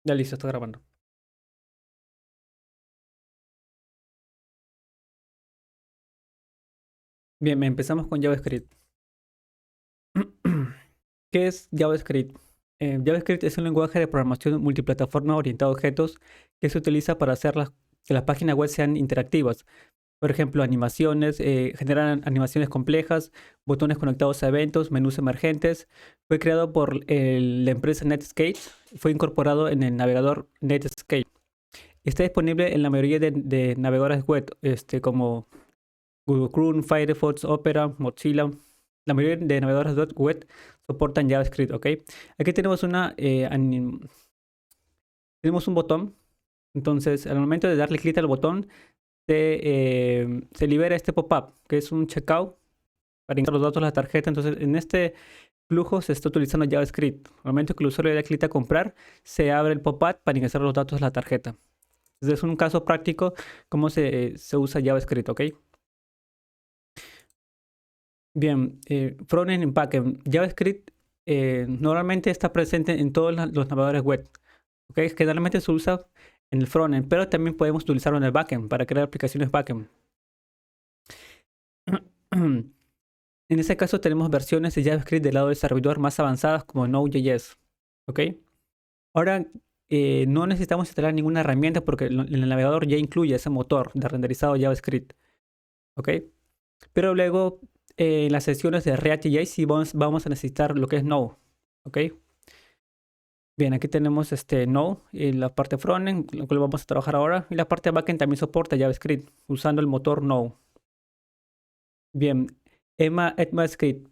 Ya listo, está grabando. Bien, empezamos con JavaScript. ¿Qué es JavaScript? JavaScript es un lenguaje de programación multiplataforma orientado a objetos que se utiliza para hacer que las páginas web sean interactivas. Por ejemplo, animaciones, generan animaciones complejas, botones conectados a eventos, menús emergentes. Fue creado por la empresa Netscape. Fue incorporado en el navegador Netscape. Está disponible en la mayoría de navegadores web, como Google Chrome, Firefox, Opera, Mozilla. La mayoría de navegadores web soportan JavaScript, ¿ok? Aquí tenemos un botón. Entonces, al momento de darle clic al botón, se libera este pop-up, que es un checkout para ingresar los datos de la tarjeta. Entonces, en este flujo se está utilizando JavaScript. Al momento que el usuario le da clic a comprar, se abre el pop-up para ingresar los datos de la tarjeta. Entonces, es un caso práctico cómo se usa JavaScript, ¿ok? Bien, frontend y backend. JavaScript normalmente está presente en todos los navegadores web. ¿Ok? Generalmente se usa en el frontend, pero también podemos utilizarlo en el backend para crear aplicaciones backend. En ese caso tenemos versiones de JavaScript del lado del servidor más avanzadas como Node.js. ¿Ok? Ahora no necesitamos instalar ninguna herramienta porque el navegador ya incluye ese motor de renderizado JavaScript. ¿Ok? Pero luego en las sesiones de React.js sí vamos a necesitar lo que es Node. ¿Ok? Bien, aquí tenemos Node y la parte frontend, lo cual vamos a trabajar ahora. Y la parte backend también soporta JavaScript usando el motor Node. Bien, ECMAScript.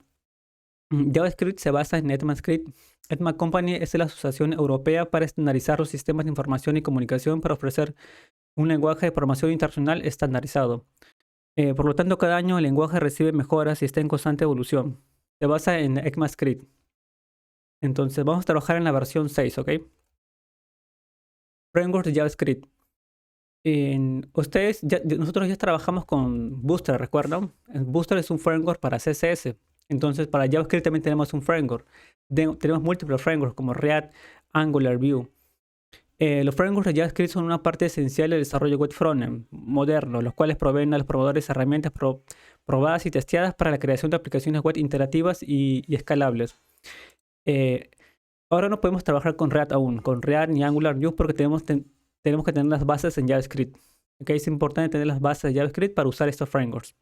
JavaScript se basa en ECMAScript. ECMA Company es la Asociación Europea para estandarizar los sistemas de información y comunicación para ofrecer un lenguaje de programación internacional estandarizado. Por lo tanto, cada año el lenguaje recibe mejoras y está en constante evolución. Se basa en ECMAScript. Entonces, vamos a trabajar en la versión 6, ¿ok? Framework de JavaScript. Nosotros ya trabajamos con Bootstrap, ¿recuerdan? Bootstrap es un framework para CSS. Entonces, para JavaScript también tenemos un framework. Tenemos múltiples frameworks como React, Angular, Vue. Los frameworks de JavaScript son una parte esencial del desarrollo web frontend moderno, los cuales proveen a los programadores herramientas probadas y testeadas para la creación de aplicaciones web interactivas y escalables. Eh, Ahora no podemos trabajar con React aún, con React ni Angular Vue porque tenemos que tener las bases en JavaScript. ¿Ok? Es importante tener las bases de JavaScript para usar estos frameworks.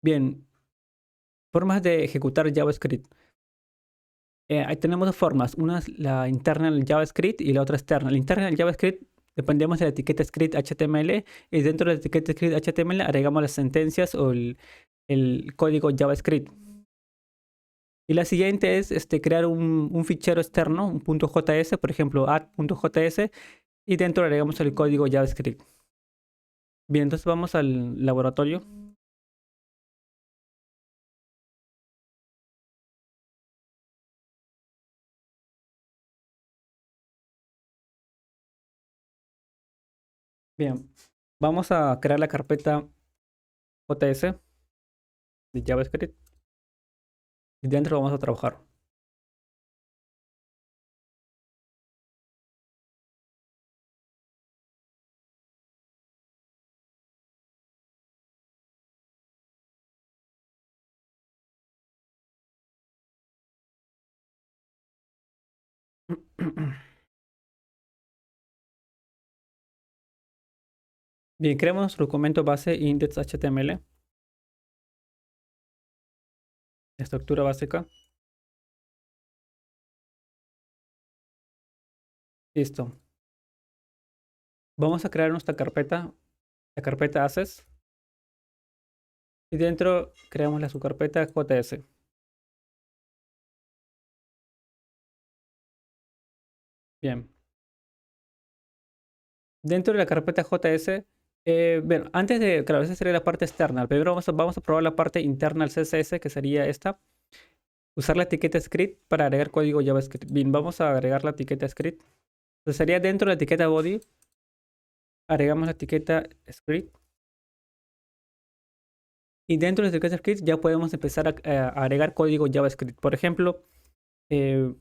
Bien, formas de ejecutar JavaScript. Ahí tenemos dos formas. Una es la interna del JavaScript y la otra externa. La interna del JavaScript dependemos de la etiqueta script HTML y dentro de la etiqueta script HTML agregamos las sentencias o el código JavaScript. Y la siguiente es crear un fichero externo, un .js, por ejemplo, add.js, y dentro agregamos el código JavaScript. Bien, entonces vamos al laboratorio. Bien, vamos a crear la carpeta JS de JavaScript y dentro vamos a trabajar. Bien, creamos nuestro documento base index.html, estructura básica. Listo. Vamos a crear nuestra carpeta, la carpeta assets, y dentro creamos la subcarpeta JS. Bien. Dentro de la carpeta JS, bueno, claro, esa sería la parte externa. Primero vamos a probar la parte interna del CSS, que sería esta. Usar la etiqueta script para agregar código JavaScript. Bien, vamos a agregar la etiqueta script. Entonces sería dentro de la etiqueta body, agregamos la etiqueta script. Y dentro de la etiqueta script ya podemos empezar a agregar código JavaScript. Por ejemplo, eh,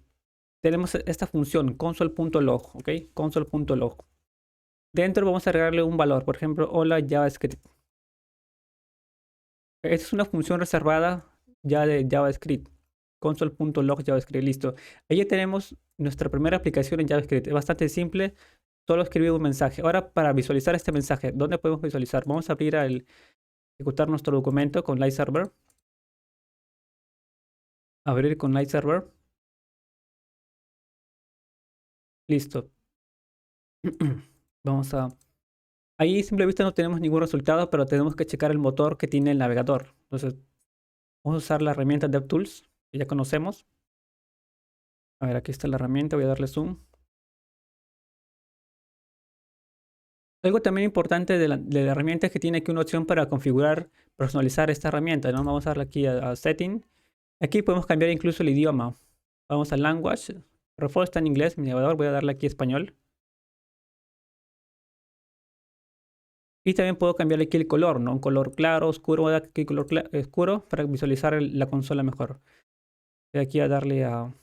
tenemos esta función console.log, ¿ok? Console.log. Dentro vamos a agregarle un valor, por ejemplo, hola JavaScript. Esta es una función reservada ya de JavaScript. Console.log JavaScript, listo. Ahí ya tenemos nuestra primera aplicación en JavaScript. Es bastante simple, solo escribir un mensaje. Ahora, para visualizar este mensaje, ¿dónde podemos visualizar? Vamos a abrir ejecutar nuestro documento con Live Server. Abrir con Live Server. Listo. Vamos a... Ahí, a simple vista, no tenemos ningún resultado, pero tenemos que checar el motor que tiene el navegador. Entonces, vamos a usar la herramienta DevTools, que ya conocemos. A ver, aquí está la herramienta, voy a darle zoom. Algo también importante de la herramienta es que tiene aquí una opción para configurar, personalizar esta herramienta, ¿no? Vamos a darle aquí a Setting. Aquí podemos cambiar incluso el idioma. Vamos a Language. Por favor, está en inglés, mi navegador. Voy a darle aquí español. Y también puedo cambiar aquí el color, ¿no? Un color claro, oscuro. Voy a dar aquí color oscuro para visualizar la consola mejor. Voy aquí a darle a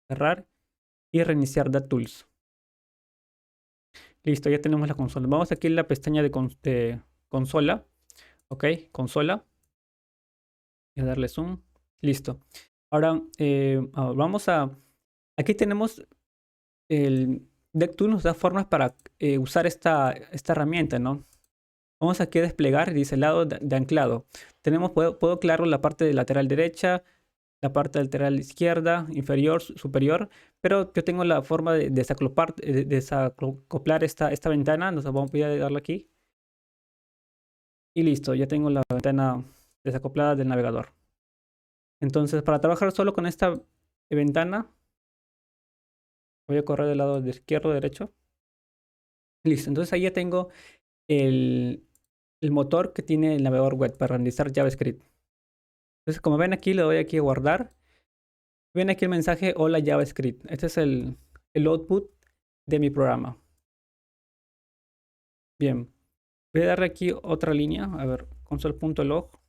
cerrar y reiniciar DevTools. Listo, ya tenemos la consola. Vamos aquí en la pestaña de consola. Ok, consola. Voy a darle zoom. Listo. Ahora vamos a... Aquí tenemos el DevTools nos da formas para usar esta herramienta, ¿no? Vamos aquí a desplegar, dice el lado de anclado. Puedo anclarlo la parte lateral derecha, la parte lateral izquierda, inferior, superior, pero yo tengo la forma de desacoplar esta ventana. Entonces voy a darle aquí. Y listo, ya tengo la ventana desacoplada del navegador. Entonces, para trabajar solo con esta ventana, voy a correr del lado de izquierdo a derecho. Listo, entonces ahí ya tengo el motor que tiene el navegador web para renderizar JavaScript. Entonces, como ven aquí, le doy aquí a guardar. Ven aquí el mensaje, hola JavaScript. Este es el output de mi programa. Bien. Voy a darle aquí otra línea. A ver, console.log.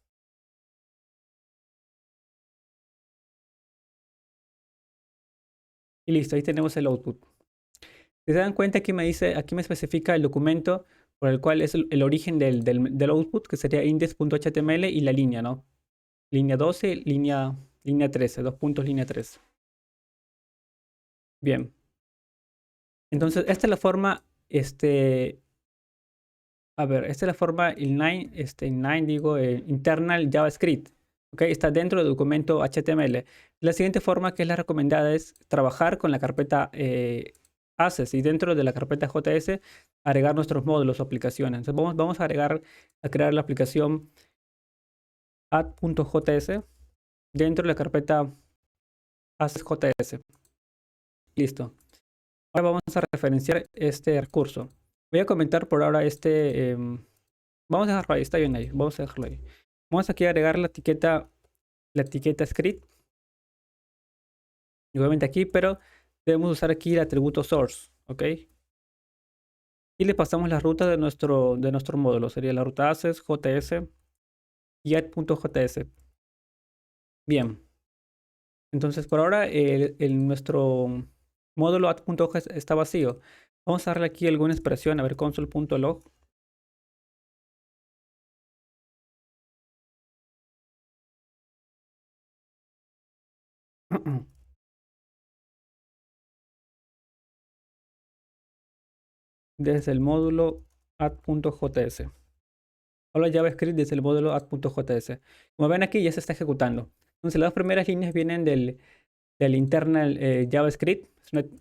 Y listo, ahí tenemos el output. Si se dan cuenta, aquí me dice, aquí me especifica el documento por el cual es el origen del output, que sería index.html y la línea, ¿no? Línea 12, línea 13, dos puntos, línea 13. Bien. Entonces, esta es la forma, a ver, esta es la forma inline, internal JavaScript. ¿Ok? Está dentro del documento HTML. La siguiente forma, que es la recomendada, es trabajar con la carpeta Assets y dentro de la carpeta JS agregar nuestros módulos o aplicaciones. Entonces, vamos a crear la aplicación add.js dentro de la carpeta Assets.js. Listo. Ahora vamos a referenciar este recurso. Voy a comentar por ahora vamos a dejarlo ahí, está bien ahí. Vamos a dejarlo ahí. Vamos aquí a agregar la etiqueta script. Igualmente aquí, pero debemos usar aquí el atributo source, ¿ok? Y le pasamos la ruta de nuestro módulo. Sería la ruta assets, js y add.js. Bien. Entonces, por ahora, nuestro módulo add.js está vacío. Vamos a darle aquí alguna expresión. A ver, console.log. Desde el módulo add.js. Hola JavaScript desde el módulo add.js. Como ven aquí, ya se está ejecutando. Entonces, las dos primeras líneas vienen del internal JavaScript,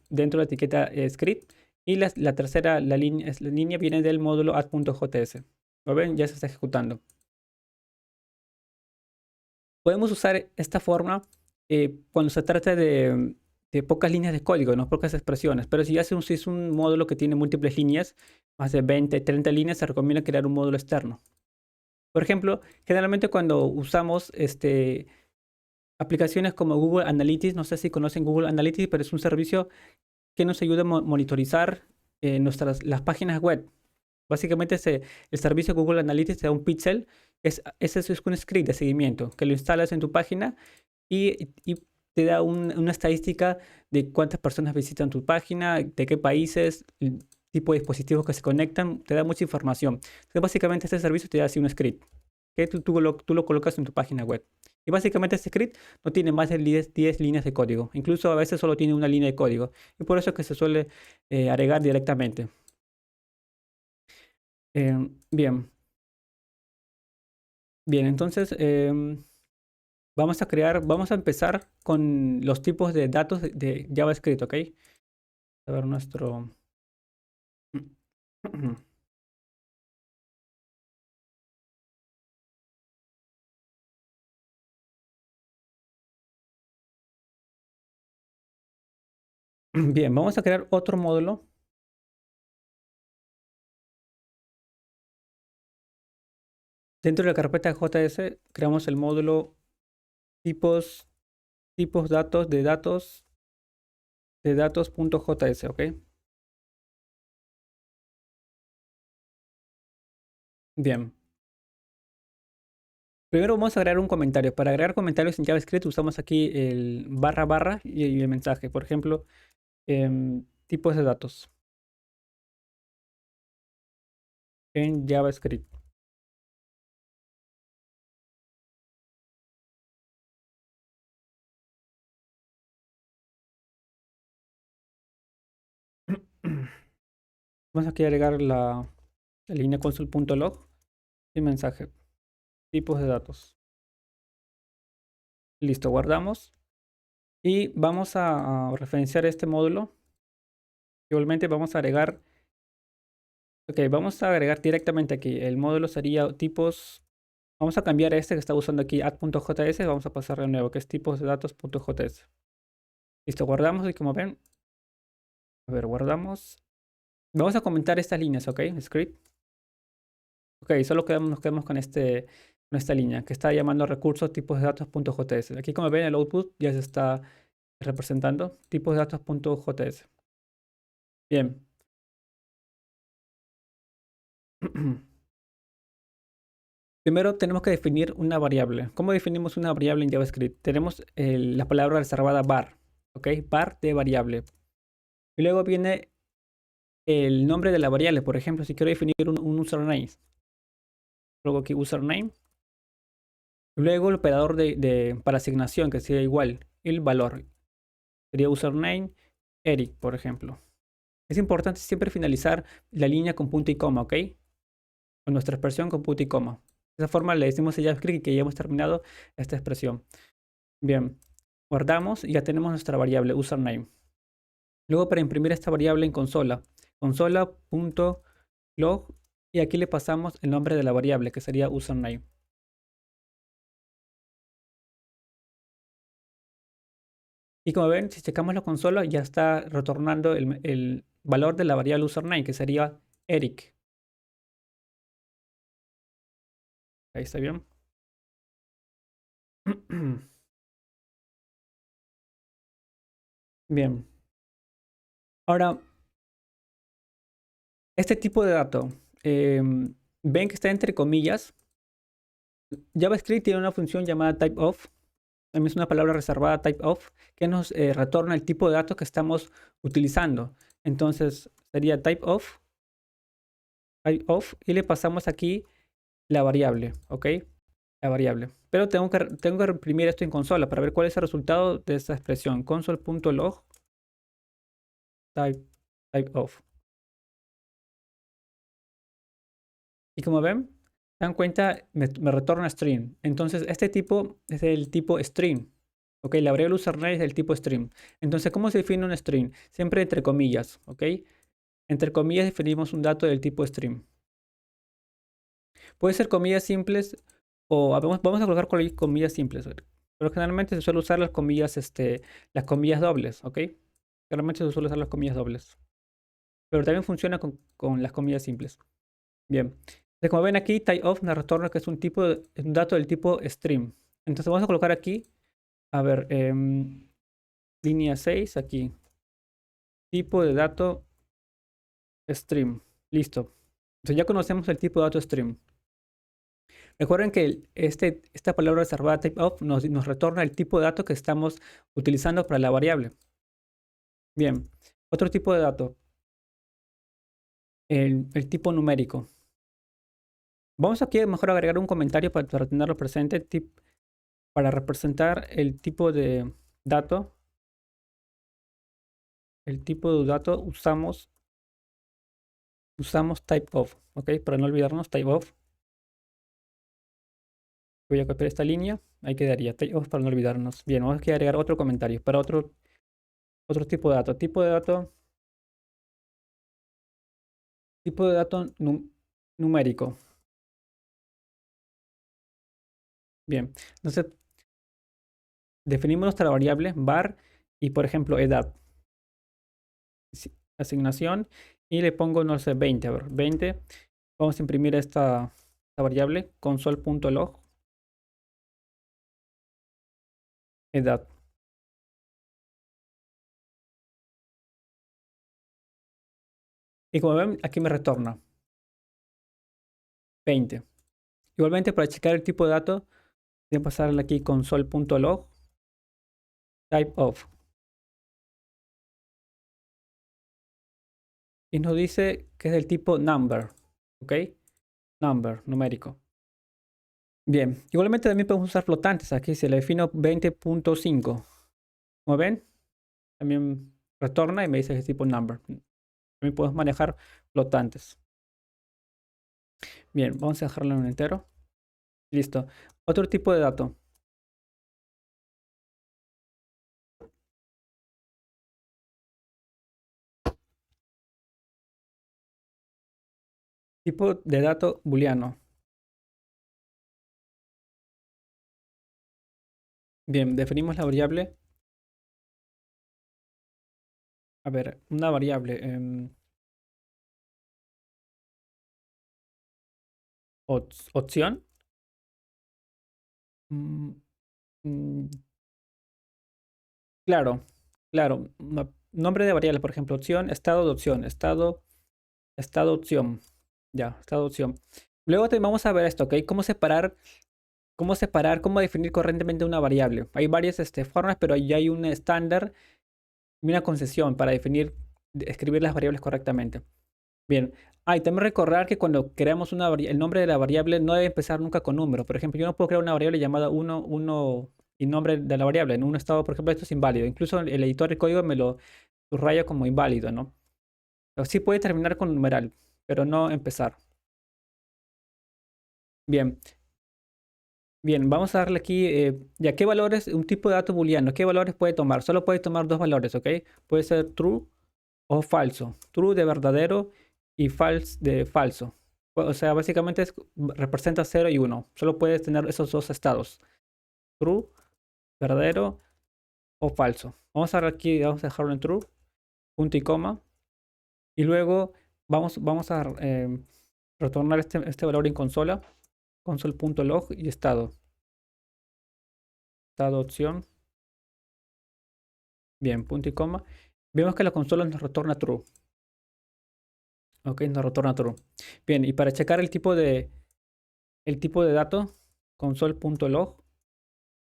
dentro de la etiqueta script. Y la tercera línea viene del módulo add.js. Como ven, ya se está ejecutando. Podemos usar esta forma cuando se trata de pocas líneas de código, no pocas expresiones. Pero si ya si es un módulo que tiene múltiples líneas, más de 20, 30 líneas, se recomienda crear un módulo externo. Por ejemplo, generalmente cuando usamos aplicaciones como Google Analytics, no sé si conocen Google Analytics, pero es un servicio que nos ayuda a monitorizar las páginas web. Básicamente el servicio Google Analytics te da un pixel. Ese es un script de seguimiento que lo instalas en tu página y te da una estadística de cuántas personas visitan tu página, de qué países, el tipo de dispositivos que se conectan, te da mucha información. Entonces, básicamente este servicio te da así un script, que tú lo colocas en tu página web. Y básicamente este script no tiene más de 10 líneas de código. Incluso a veces solo tiene una línea de código. Y por eso es que se suele agregar directamente. Bien, bien, entonces vamos a empezar con los tipos de datos de JavaScript, ¿ok? A ver nuestro... Bien, vamos a crear otro módulo. Dentro de la carpeta JS creamos el módulo tipos, tipos datos de datos.js, ¿ok? Bien. Primero vamos a agregar un comentario. Para agregar comentarios en JavaScript usamos aquí el barra barra y el mensaje. Por ejemplo, tipos de datos en JavaScript. Vamos aquí a agregar la línea console.log y mensaje. Tipos de datos. Listo, guardamos. Y vamos a referenciar este módulo. Igualmente vamos a agregar. Ok, vamos a agregar directamente aquí. El módulo sería tipos. Vamos a cambiar este que está usando aquí add.js. Vamos a pasar de nuevo, que es tipos de datos.js. Listo, guardamos y como ven. A ver, guardamos. Vamos a comentar estas líneas, ¿ok? Script. Ok, solo nos quedamos con esta línea que está llamando recursos tipos de datos.js. Aquí como ven el output ya se está representando tipos de datos.js. Bien. Primero tenemos que definir una variable. ¿Cómo definimos una variable en JavaScript? Tenemos la palabra reservada var, ¿ok? Var de variable. Y luego viene el nombre de la variable. Por ejemplo, si quiero definir un username, luego aquí username. Luego el operador para asignación, que sería igual, el valor. Sería username Eric, por ejemplo. Es importante siempre finalizar la línea con punto y coma, ¿ok? Con nuestra expresión con punto y coma. De esa forma le decimos a JavaScript que ya hemos terminado esta expresión. Bien, guardamos y ya tenemos nuestra variable username. Luego para imprimir esta variable en consola, consola.log y aquí le pasamos el nombre de la variable que sería username. Y como ven, si checamos la consola ya está retornando el valor de la variable username que sería Eric. Ahí está bien. Bien. Ahora, este tipo de dato, ven que está entre comillas. JavaScript tiene una función llamada typeof, también es una palabra reservada typeof, que nos retorna el tipo de datos que estamos utilizando. Entonces sería typeof, y le pasamos aquí la variable, ¿ok? La variable. Pero tengo que reprimir esto en consola para ver cuál es el resultado de esta expresión. Console.log typeof. Y como ven, se dan cuenta, me retorna string. Entonces, este tipo es el tipo string. Ok, la variable username es del tipo string. Entonces, ¿cómo se define un string? Siempre entre comillas, ok. Entre comillas definimos un dato del tipo string. Puede ser comillas simples o vamos a colocar comillas simples. Pero generalmente se suele usar las comillas dobles, ok. Generalmente se suele usar las comillas dobles. Pero también funciona con las comillas simples. Bien. Entonces, como ven aquí, typeof nos retorna que es un dato del tipo string. Entonces vamos a colocar aquí, a ver, línea 6, aquí. Tipo de dato string. Listo. Entonces ya conocemos el tipo de dato string. Recuerden que esta palabra reservada typeof nos retorna el tipo de dato que estamos utilizando para la variable. Bien, otro tipo de dato, el tipo numérico. Vamos aquí a mejor agregar un comentario para tenerlo presente, para representar el tipo de dato. El tipo de dato usamos typeof, ¿ok? Para no olvidarnos, typeof. Voy a copiar esta línea, ahí quedaría, typeof para no olvidarnos. Bien, vamos a agregar otro comentario para otro tipo de dato. Tipo de dato numérico. Bien, entonces definimos nuestra variable var y, por ejemplo, edad. Asignación y le pongo, no sé, 20. A ver, 20. Vamos a imprimir esta variable, console.log, edad. Y como ven, aquí me retorna 20. Igualmente, para checar el tipo de dato, voy a pasarle aquí console.log typeof. Y nos dice que es del tipo number, ¿ok? Number, numérico. Bien, igualmente también podemos usar flotantes. Aquí se le defino 20.5. Como ven, también retorna y me dice que es tipo number. También podemos manejar flotantes. Bien, vamos a dejarlo en entero. Listo. Otro tipo de dato. Tipo de dato booleano. Bien, definimos la variable. A ver, una variable. Opción. Mm, mm, claro, claro. Nombre de variable, por ejemplo, opción, estado de opción, estado opción. Ya, estado opción. Luego vamos a ver esto, ¿ok? Cómo definir correctamente una variable. Hay varias formas, pero ya hay un estándar y una concesión para escribir las variables correctamente. Bien. Y también recordar que cuando creamos el nombre de la variable no debe empezar nunca con número. Por ejemplo, yo no puedo crear una variable llamada 1 y nombre de la variable. En un estado, por ejemplo, esto es inválido. Incluso el editor de código me lo subraya como inválido, ¿no? O sí puede terminar con numeral, pero no empezar. Bien. Bien, vamos a darle aquí, ya qué valores, un tipo de dato booleano, qué valores puede tomar. Solo puede tomar dos valores, ¿ok? Puede ser true o falso. True de verdadero y false de falso. O sea, básicamente representa 0 y 1. Solo puedes tener esos dos estados. True, verdadero o falso. Vamos a ver aquí, vamos a dejarlo en true, punto y coma. Y luego vamos a retornar este valor en consola, console.log y estado. Estado opción. Bien, punto y coma. Vemos que la consola nos retorna true. Ok, nos retorna true. Bien, y para checar el tipo de dato, console.log,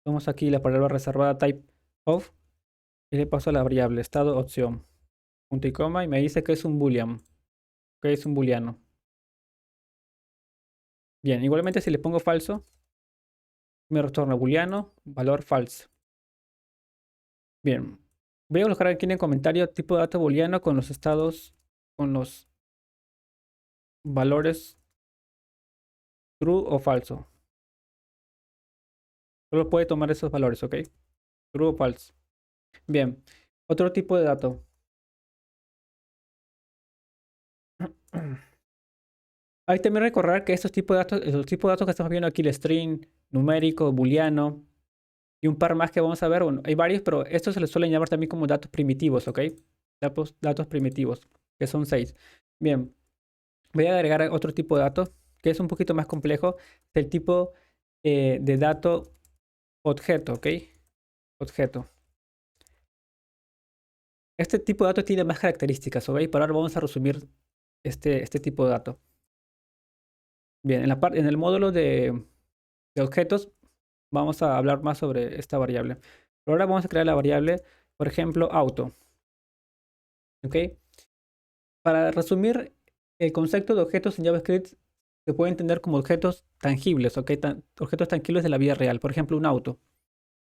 vamos aquí la palabra reservada typeof y le paso a la variable estado opción, punto y coma, y me dice que es un boolean, que es un booleano. Bien, igualmente si le pongo falso, me retorna booleano, valor falso. Bien, voy a colocar aquí en el comentario tipo de dato booleano con los estados, con los valores true o falso. Solo puede tomar esos valores, ¿ok? True o false. Bien, otro tipo de dato. Hay también recordar que estos tipos de datos, los tipos de datos que estamos viendo aquí, el string, numérico, booleano y un par más que vamos a ver, bueno, hay varios, pero estos se les suelen llamar también como datos primitivos, ¿ok? Datos primitivos, que son 6. Bien, voy a agregar otro tipo de dato que es un poquito más complejo, el tipo de dato objeto, ¿ok? Objeto. Este tipo de dato tiene más características, ¿ok? Pero ahora vamos a resumir este tipo de dato. Bien, en el módulo de de objetos, vamos a hablar más sobre esta variable. Pero ahora vamos a crear la variable, por ejemplo, auto. ¿Ok? Para resumir, el concepto de objetos en JavaScript se puede entender como objetos tangibles, ¿ok? Objetos tangibles de la vida real. Por ejemplo, un auto.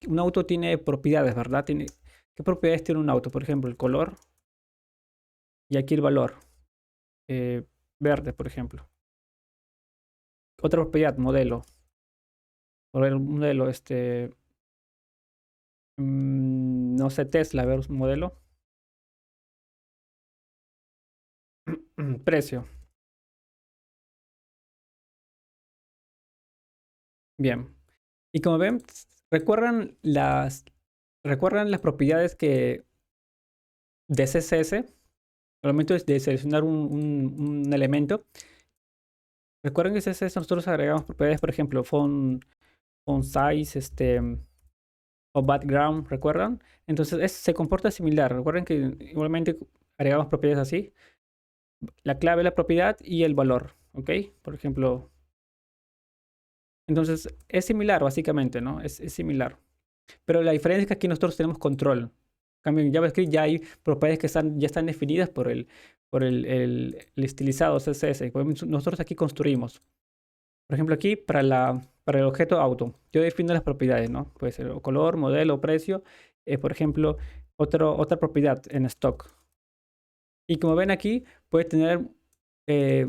Un auto tiene propiedades, ¿verdad? ¿Qué propiedades tiene un auto? Por ejemplo, el color y aquí el valor. eh, Verde, por ejemplo. Otra propiedad, modelo. Por el modelo, no sé, Tesla, a ver, un modelo. Precio. Bien. Y como ven, ¿recuerdan las propiedades de CSS? Al momento de seleccionar un elemento. Recuerden que CSS nosotros agregamos propiedades, por ejemplo, font size, o background, ¿recuerdan? Entonces se comporta similar. Recuerden que igualmente agregamos propiedades así. La clave, la propiedad y el valor, ¿ok? Por ejemplo, entonces es similar básicamente, ¿no? Es similar. Pero la diferencia es que aquí nosotros tenemos control. En cambio, en JavaScript ya hay propiedades que ya están definidas por el estilizado CSS. Nosotros aquí construimos. Por ejemplo, aquí para el objeto auto, yo defino las propiedades, ¿no? Puede ser o color, modelo, precio. Por ejemplo, otra propiedad en stock. Y como ven aquí, puede tener eh,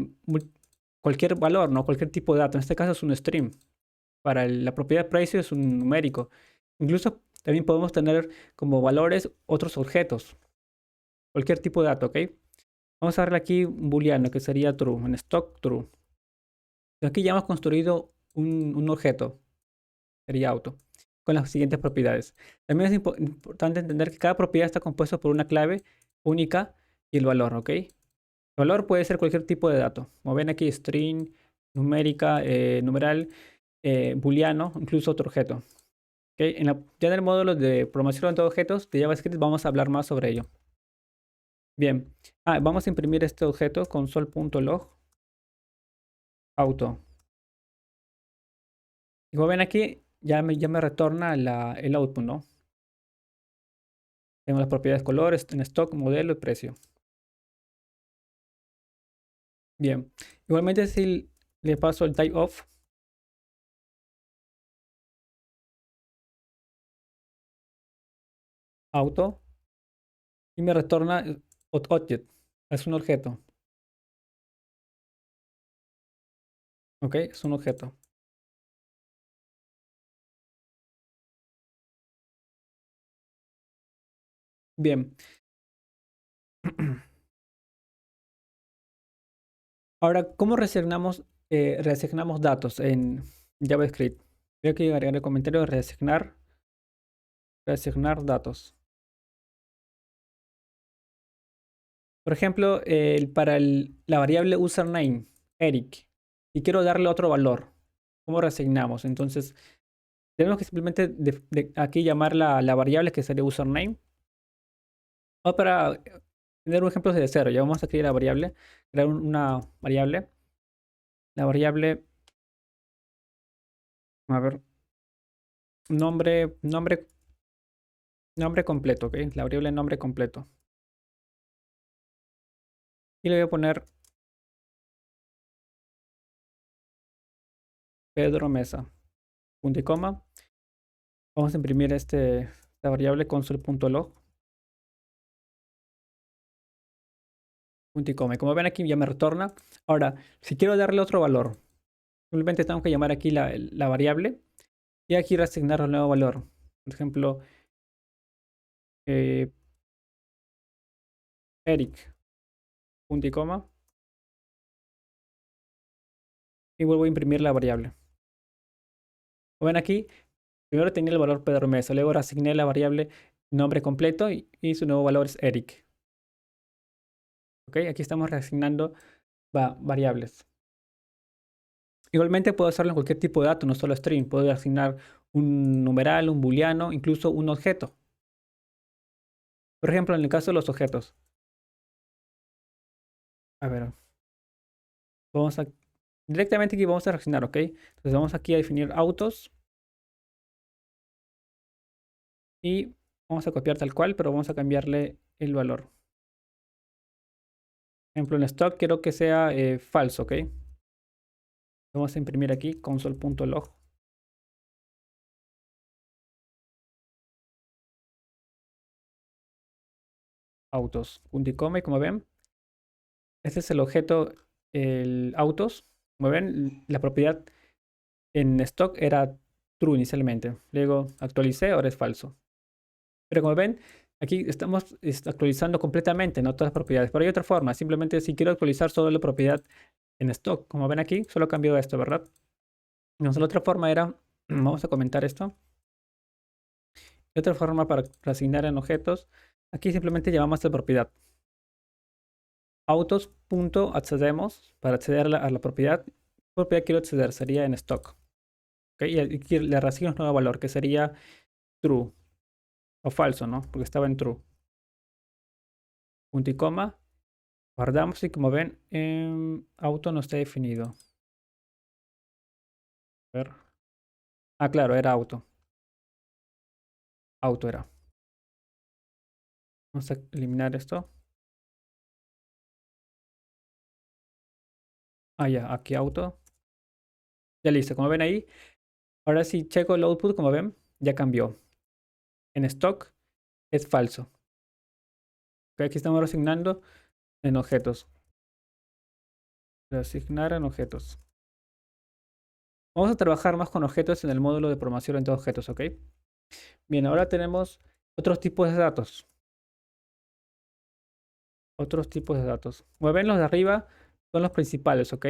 cualquier valor, ¿no? Cualquier tipo de dato. En este caso es un string. Para la propiedad precio es un numérico. Incluso también podemos tener como valores otros objetos. Cualquier tipo de dato, ¿ok? Vamos a darle aquí un booleano que sería true, en stock true. Aquí ya hemos construido un objeto, sería auto, con las siguientes propiedades. También es importante entender que cada propiedad está compuesta por una clave única y el valor, ¿ok? El valor puede ser cualquier tipo de dato. Como ven aquí, string, numérica, numeral, booleano, incluso otro objeto. ¿Ok? Ya en el módulo de programación de objetos de JavaScript vamos a hablar más sobre ello. Bien. Vamos a imprimir este objeto console.log auto. Y como ven aquí, ya me retorna el output, ¿no? Tengo las propiedades colores, en stock, modelo y precio. Bien. Igualmente si le paso el type of auto y me retorna object. Es un objeto. ¿Ok? Es un objeto. Bien. Ahora, ¿cómo reasignamos datos en JavaScript? Voy aquí a agregar el comentario de reasignar datos. Por ejemplo, para la variable username, Eric, y quiero darle otro valor, ¿cómo reasignamos? Entonces, tenemos que simplemente aquí llamar la variable que sería username. O para tener un ejemplo desde cero, ya vamos a crear la variable, crear una variable. La variable, a ver, nombre completo, ¿ok? La variable nombre completo. Y le voy a poner Pedro Mesa, punto y coma. Vamos a imprimir esta variable console.log, punto y coma. Y como ven aquí ya me retorna. Ahora, si quiero darle otro valor, simplemente tengo que llamar aquí la variable y aquí reasignar el nuevo valor. Por ejemplo, eh, Eric, punto y coma. Y vuelvo a imprimir la variable. Como ven aquí, primero tenía el valor Pedro Mesa, luego reasigné la variable nombre completo y su nuevo valor es Eric. ¿Ok? Aquí estamos reasignando variables. Igualmente puedo hacerlo en cualquier tipo de dato, no solo string. Puedo asignar un numeral, un booleano, incluso un objeto. Por ejemplo, en el caso de los objetos. A ver, vamos a Directamente aquí vamos a reaccionar, ¿ok? Entonces vamos aquí a definir autos y vamos a copiar tal cual, pero vamos a cambiarle el valor. Por ejemplo, en stock quiero que sea falso, ¿ok? Vamos a imprimir aquí console.log autos, punto y coma, y como ven, este es el objeto, el autos. Como ven, la propiedad en stock era true inicialmente. Luego actualicé, ahora es falso. Pero como ven, aquí estamos actualizando completamente, no todas las propiedades. Pero hay otra forma, simplemente si quiero actualizar solo la propiedad en stock, como ven aquí, solo cambió esto, ¿verdad? Entonces la otra forma era, vamos a comentar esto. Y otra forma para reasignar en objetos, aquí simplemente llamamos a propiedad. Autos.accedemos para acceder a la propiedad. ¿Qué propiedad quiero acceder? Sería en stock. ¿Okay? Y aquí le reasigno un nuevo valor que sería true o falso, ¿no? Porque estaba en true. Punto y coma. Guardamos y como ven, auto no está definido. A ver. Ah, claro, era auto. Auto era. Vamos a eliminar esto. Ah, ya, aquí auto. Ya listo, como ven ahí. Ahora si checo el output, como ven, ya cambió. En stock es falso. Ok, aquí estamos reasignando en objetos. Reasignar en objetos. Vamos a trabajar más con objetos en el módulo de programación orientada a objetos, ¿ok? Bien, ahora tenemos otros tipos de datos. Otros tipos de datos. Como ven, los de arriba son los principales, ¿ok?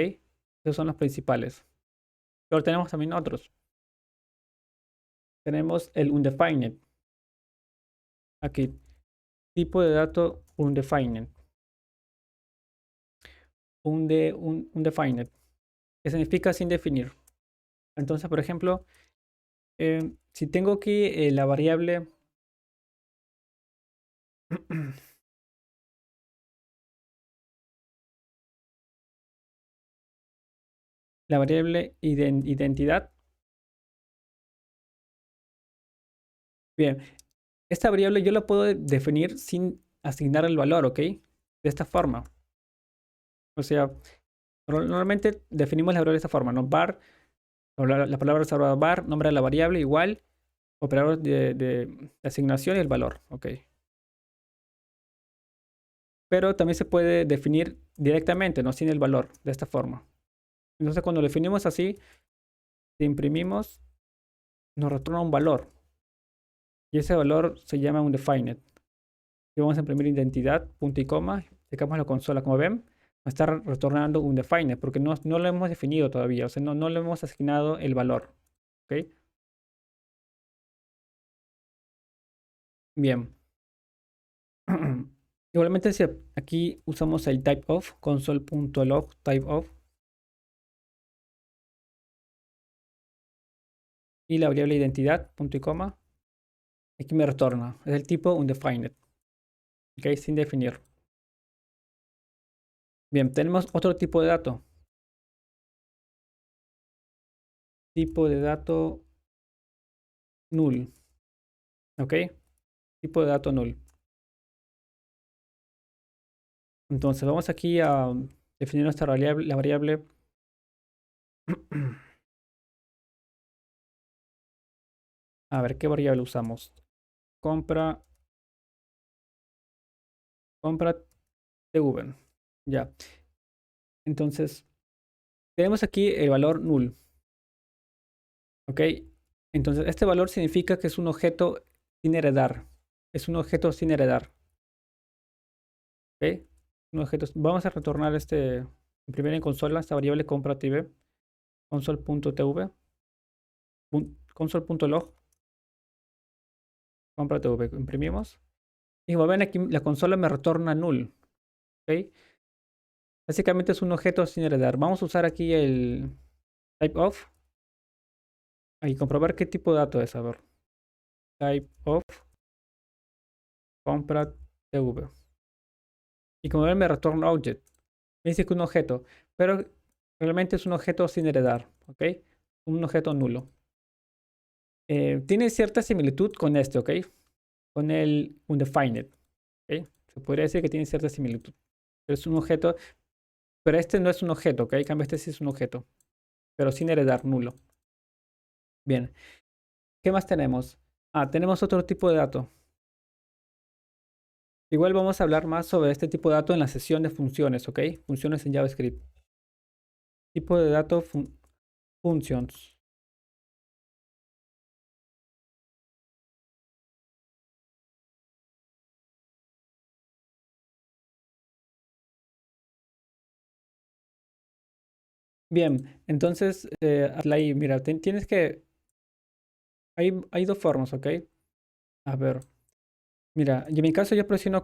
Esos son los principales. Pero tenemos también otros. Tenemos el undefined. Aquí, tipo de dato undefined. Undefined. Que significa sin definir. Entonces, por ejemplo, si tengo aquí la variable la variable identidad. Bien, esta variable yo la puedo definir sin asignar el valor, ¿ok? De esta forma. O sea, normalmente definimos la variable de esta forma, ¿no? Var, la palabra reservada var, nombre de la variable igual, operador de asignación y el valor, ¿ok? Pero también se puede definir directamente, no sin el valor, de esta forma. Entonces cuando lo definimos así, si imprimimos, nos retorna un valor. Y ese valor se llama undefined. Y vamos a imprimir identidad, punto y coma, checamos la consola, como ven, nos está retornando undefined, porque no lo hemos definido todavía, o sea, no le hemos asignado el valor. ¿Ok? Bien. Igualmente, si aquí usamos el typeof, console.log typeof, y la variable identidad, punto y coma, aquí me retorna. Es el tipo undefined. ¿Ok? Sin definir. Bien, tenemos otro tipo de dato. Tipo de dato null. ¿Ok? Tipo de dato null. Entonces, vamos aquí a definir nuestra variable, la variable. A ver, ¿qué variable usamos? Compra, compra TV. Ya. Entonces, tenemos aquí el valor null. ¿Ok? Entonces, este valor significa que es un objeto sin heredar. Es un objeto sin heredar. ¿Ok? Un objeto, vamos a retornar imprimir en consola esta variable compra TV. Console.tv. Console.log. Compra TV. Imprimimos. Y como ven aquí, la consola me retorna null. ¿Ok? Básicamente es un objeto sin heredar. Vamos a usar aquí el typeof y comprobar qué tipo de dato es. A ver. Typeof compra TV. Y como ven me retorna object. Me dice que un objeto. Pero Realmente es un objeto sin heredar, ¿ok? Un objeto nulo. Tiene cierta similitud con este, ¿ok? Con el undefined, ¿ok? Se podría decir que tiene cierta similitud. Pero es un objeto, pero este no es un objeto, ¿ok? En cambio, este sí es un objeto, pero sin heredar, nulo. Bien, ¿qué más tenemos? Ah, tenemos otro tipo de dato. Igual vamos a hablar más sobre este tipo de dato en la sesión de funciones, ¿ok? Funciones en JavaScript. Tipo de dato functions. Bien, entonces, ahí, mira, tienes que... hay dos formas, ¿ok? A ver, mira, en mi caso yo presiono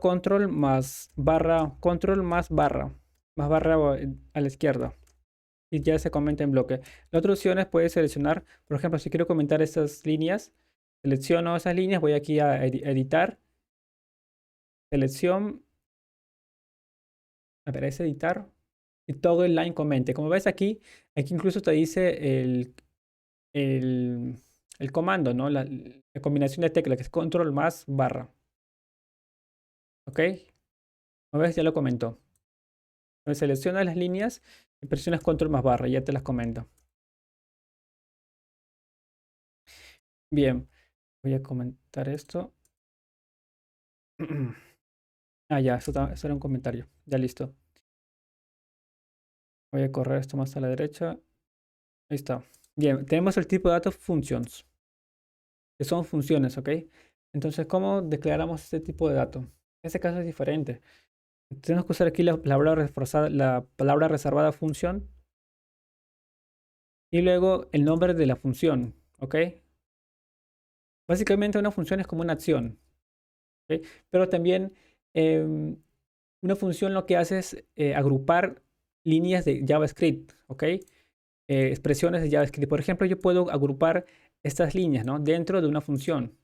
más barra a la izquierda. Y ya se comenta en bloque. La otra opción es puedes seleccionar, por ejemplo, si quiero comentar estas líneas, selecciono esas líneas, voy aquí a editar, selección, a ver, es editar, y todo el line comente. Como ves aquí, aquí incluso te dice el, el comando, ¿no? La combinación de teclas, que es control más barra. ¿Ok? Como ves, ya lo comentó. Entonces seleccionas las líneas y presionas control más barra, ya te las comento. Bien, voy a comentar esto. Ah, ya, eso era un comentario. Ya listo. Voy a correr esto más a la derecha. Ahí está. Bien, tenemos el tipo de datos functions, que son funciones, ¿ok? Entonces, ¿cómo declaramos este tipo de dato? En este caso es diferente. Tenemos que usar aquí la palabra reservada función y luego el nombre de la función, ¿ok? Básicamente una función es como una acción, ¿ok? Pero también em, una función lo que hace es agrupar líneas de JavaScript, ¿ok? Expresiones de JavaScript. Por ejemplo, yo puedo agrupar estas líneas, ¿no? Dentro de una función.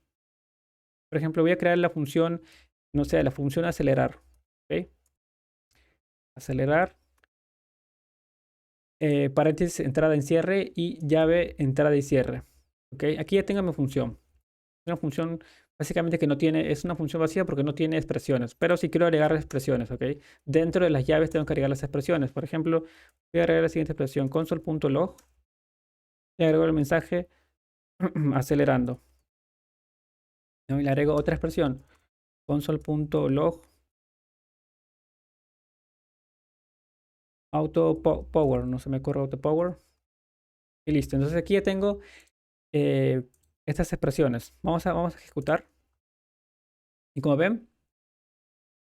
Por ejemplo, voy a crear la función, no sé, la función acelerar, ¿ok? Acelerar, paréntesis, entrada en cierre y llave, entrada y cierre, ¿ok? Aquí ya tengo mi función. Una función básicamente que no tiene, es una función vacía porque no tiene expresiones, pero si quiero agregar expresiones, ¿ok? Dentro de las llaves tengo que agregar las expresiones. Por ejemplo, voy a agregar la siguiente expresión, console.log, y agrego el mensaje acelerando, ¿no? Y le agrego otra expresión, console.log auto power, no se me ocurre auto power, y listo. Entonces aquí ya tengo eh, estas expresiones. Vamos a ejecutar. Y como ven,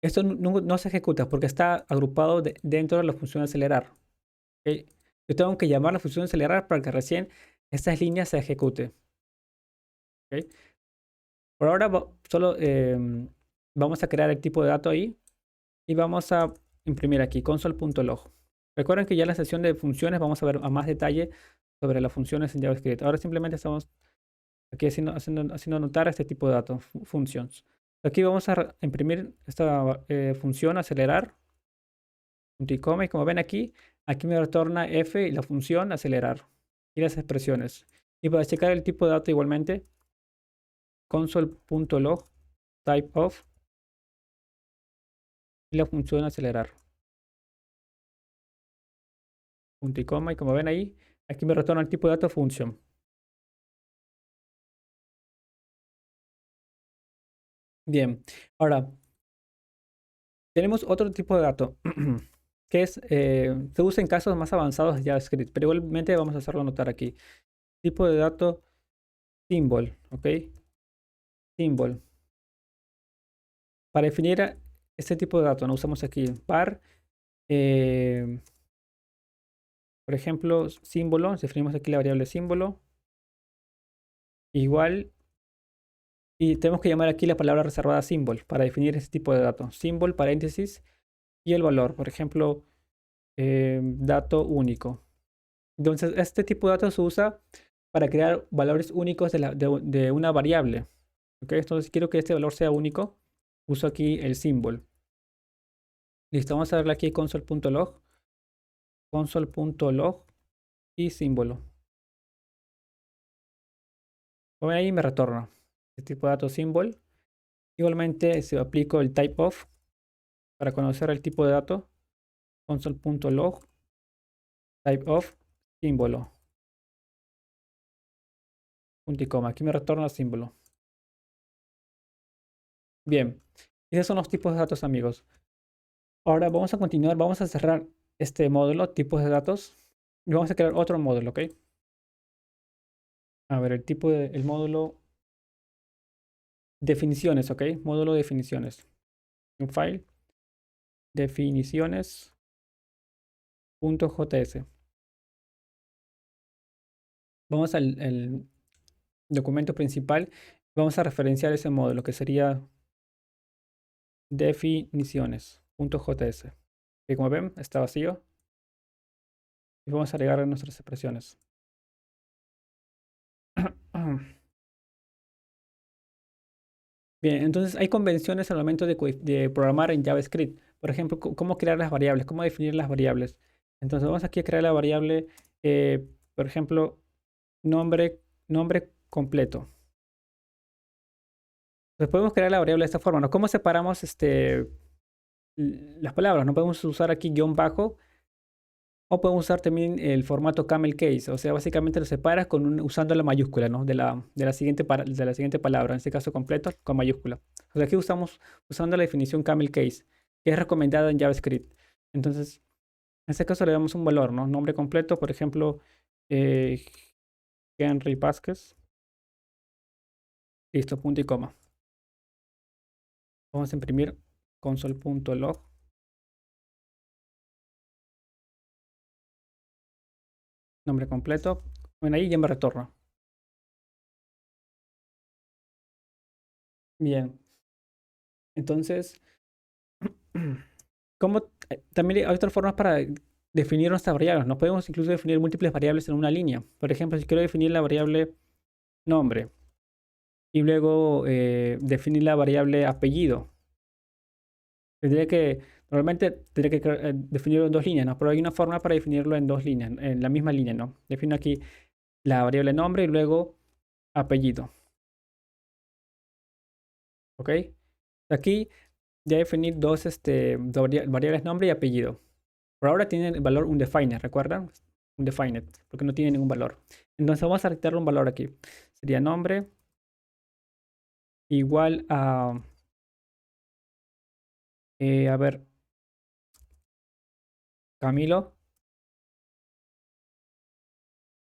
esto no se ejecuta porque está agrupado dentro de la función acelerar. ¿Ok? Yo tengo que llamar la función acelerar para que recién estas líneas se ejecute. ¿Ok? Por ahora solo vamos a crear el tipo de dato ahí y vamos a imprimir aquí console.log. Recuerden que ya en la sesión de funciones vamos a ver a más detalle sobre las funciones en JavaScript. Ahora simplemente estamos aquí haciendo notar este tipo de datos, functions. Aquí vamos a imprimir esta función acelerar, punto y coma, y como ven aquí, aquí me retorna f y la función acelerar y las expresiones. Y para checar el tipo de dato igualmente, console.log type of y la función acelerar, punto y coma, y como ven ahí, aquí me retorna el tipo de dato function. Bien, ahora tenemos otro tipo de dato que se usa en casos más avanzados de JavaScript, pero igualmente vamos a hacerlo notar aquí. Tipo de dato symbol, ¿ok? Symbol. Para definir este tipo de dato, no usamos aquí var, eh, por ejemplo, símbolo, definimos aquí la variable símbolo, igual, y tenemos que llamar aquí la palabra reservada symbol para definir este tipo de dato. Symbol, paréntesis, y el valor, por ejemplo, dato único. Entonces, este tipo de datos se usa para crear valores únicos de una variable. ¿Ok? Entonces, si quiero que este valor sea único, uso aquí el symbol. Listo, vamos a darle aquí console.log console.log y símbolo. Como ven ahí me retorna el tipo de datos symbol. Igualmente si aplico el type of para conocer el tipo de dato, console.log type of símbolo. Punto y coma. Aquí me retorna el símbolo. Bien, esos son los tipos de datos, amigos. Ahora vamos a continuar, vamos a cerrar este módulo, tipos de datos, y vamos a crear otro módulo, ¿ok? A ver, el módulo definiciones, ¿ok? Módulo definiciones. Un file, definiciones.js. Vamos al documento principal, vamos a referenciar ese módulo que sería definiciones.js. Que como ven, está vacío. Y vamos a agregar nuestras expresiones. Bien, entonces hay convenciones al momento de programar en JavaScript. Por ejemplo, cómo crear las variables, cómo definir las variables. Entonces vamos aquí a crear la variable, por ejemplo, nombre completo. Entonces podemos crear la variable de esta forma, ¿no? ¿Cómo separamos las palabras? No podemos usar aquí guión bajo o podemos usar también el formato camel case. O sea, básicamente lo separas usando la mayúscula, ¿no? De la siguiente palabra, en este caso completo, con mayúscula. O sea, aquí usando la definición camel case, que es recomendada en JavaScript. Entonces, en este caso le damos un valor, ¿no? Nombre completo, por ejemplo, eh, Henry Vázquez. Listo, punto y coma. Vamos a imprimir console.log. Nombre completo. Bueno, ahí ya me retorna. Bien. Entonces, también hay otras formas para definir nuestras variables. No podemos incluso definir múltiples variables en una línea. Por ejemplo, si quiero definir la variable nombre y luego definir la variable apellido, normalmente tendría que definirlo en dos líneas, ¿no? Pero hay una forma para definirlo en dos líneas, en la misma línea, ¿no? Defino aquí la variable nombre y luego apellido. ¿Ok? Aquí ya definir dos variables nombre y apellido. Por ahora tiene el valor undefined, ¿recuerdan? Undefined, porque no tiene ningún valor. Entonces vamos a dictarle un valor aquí. Sería nombre igual a ver, Camilo.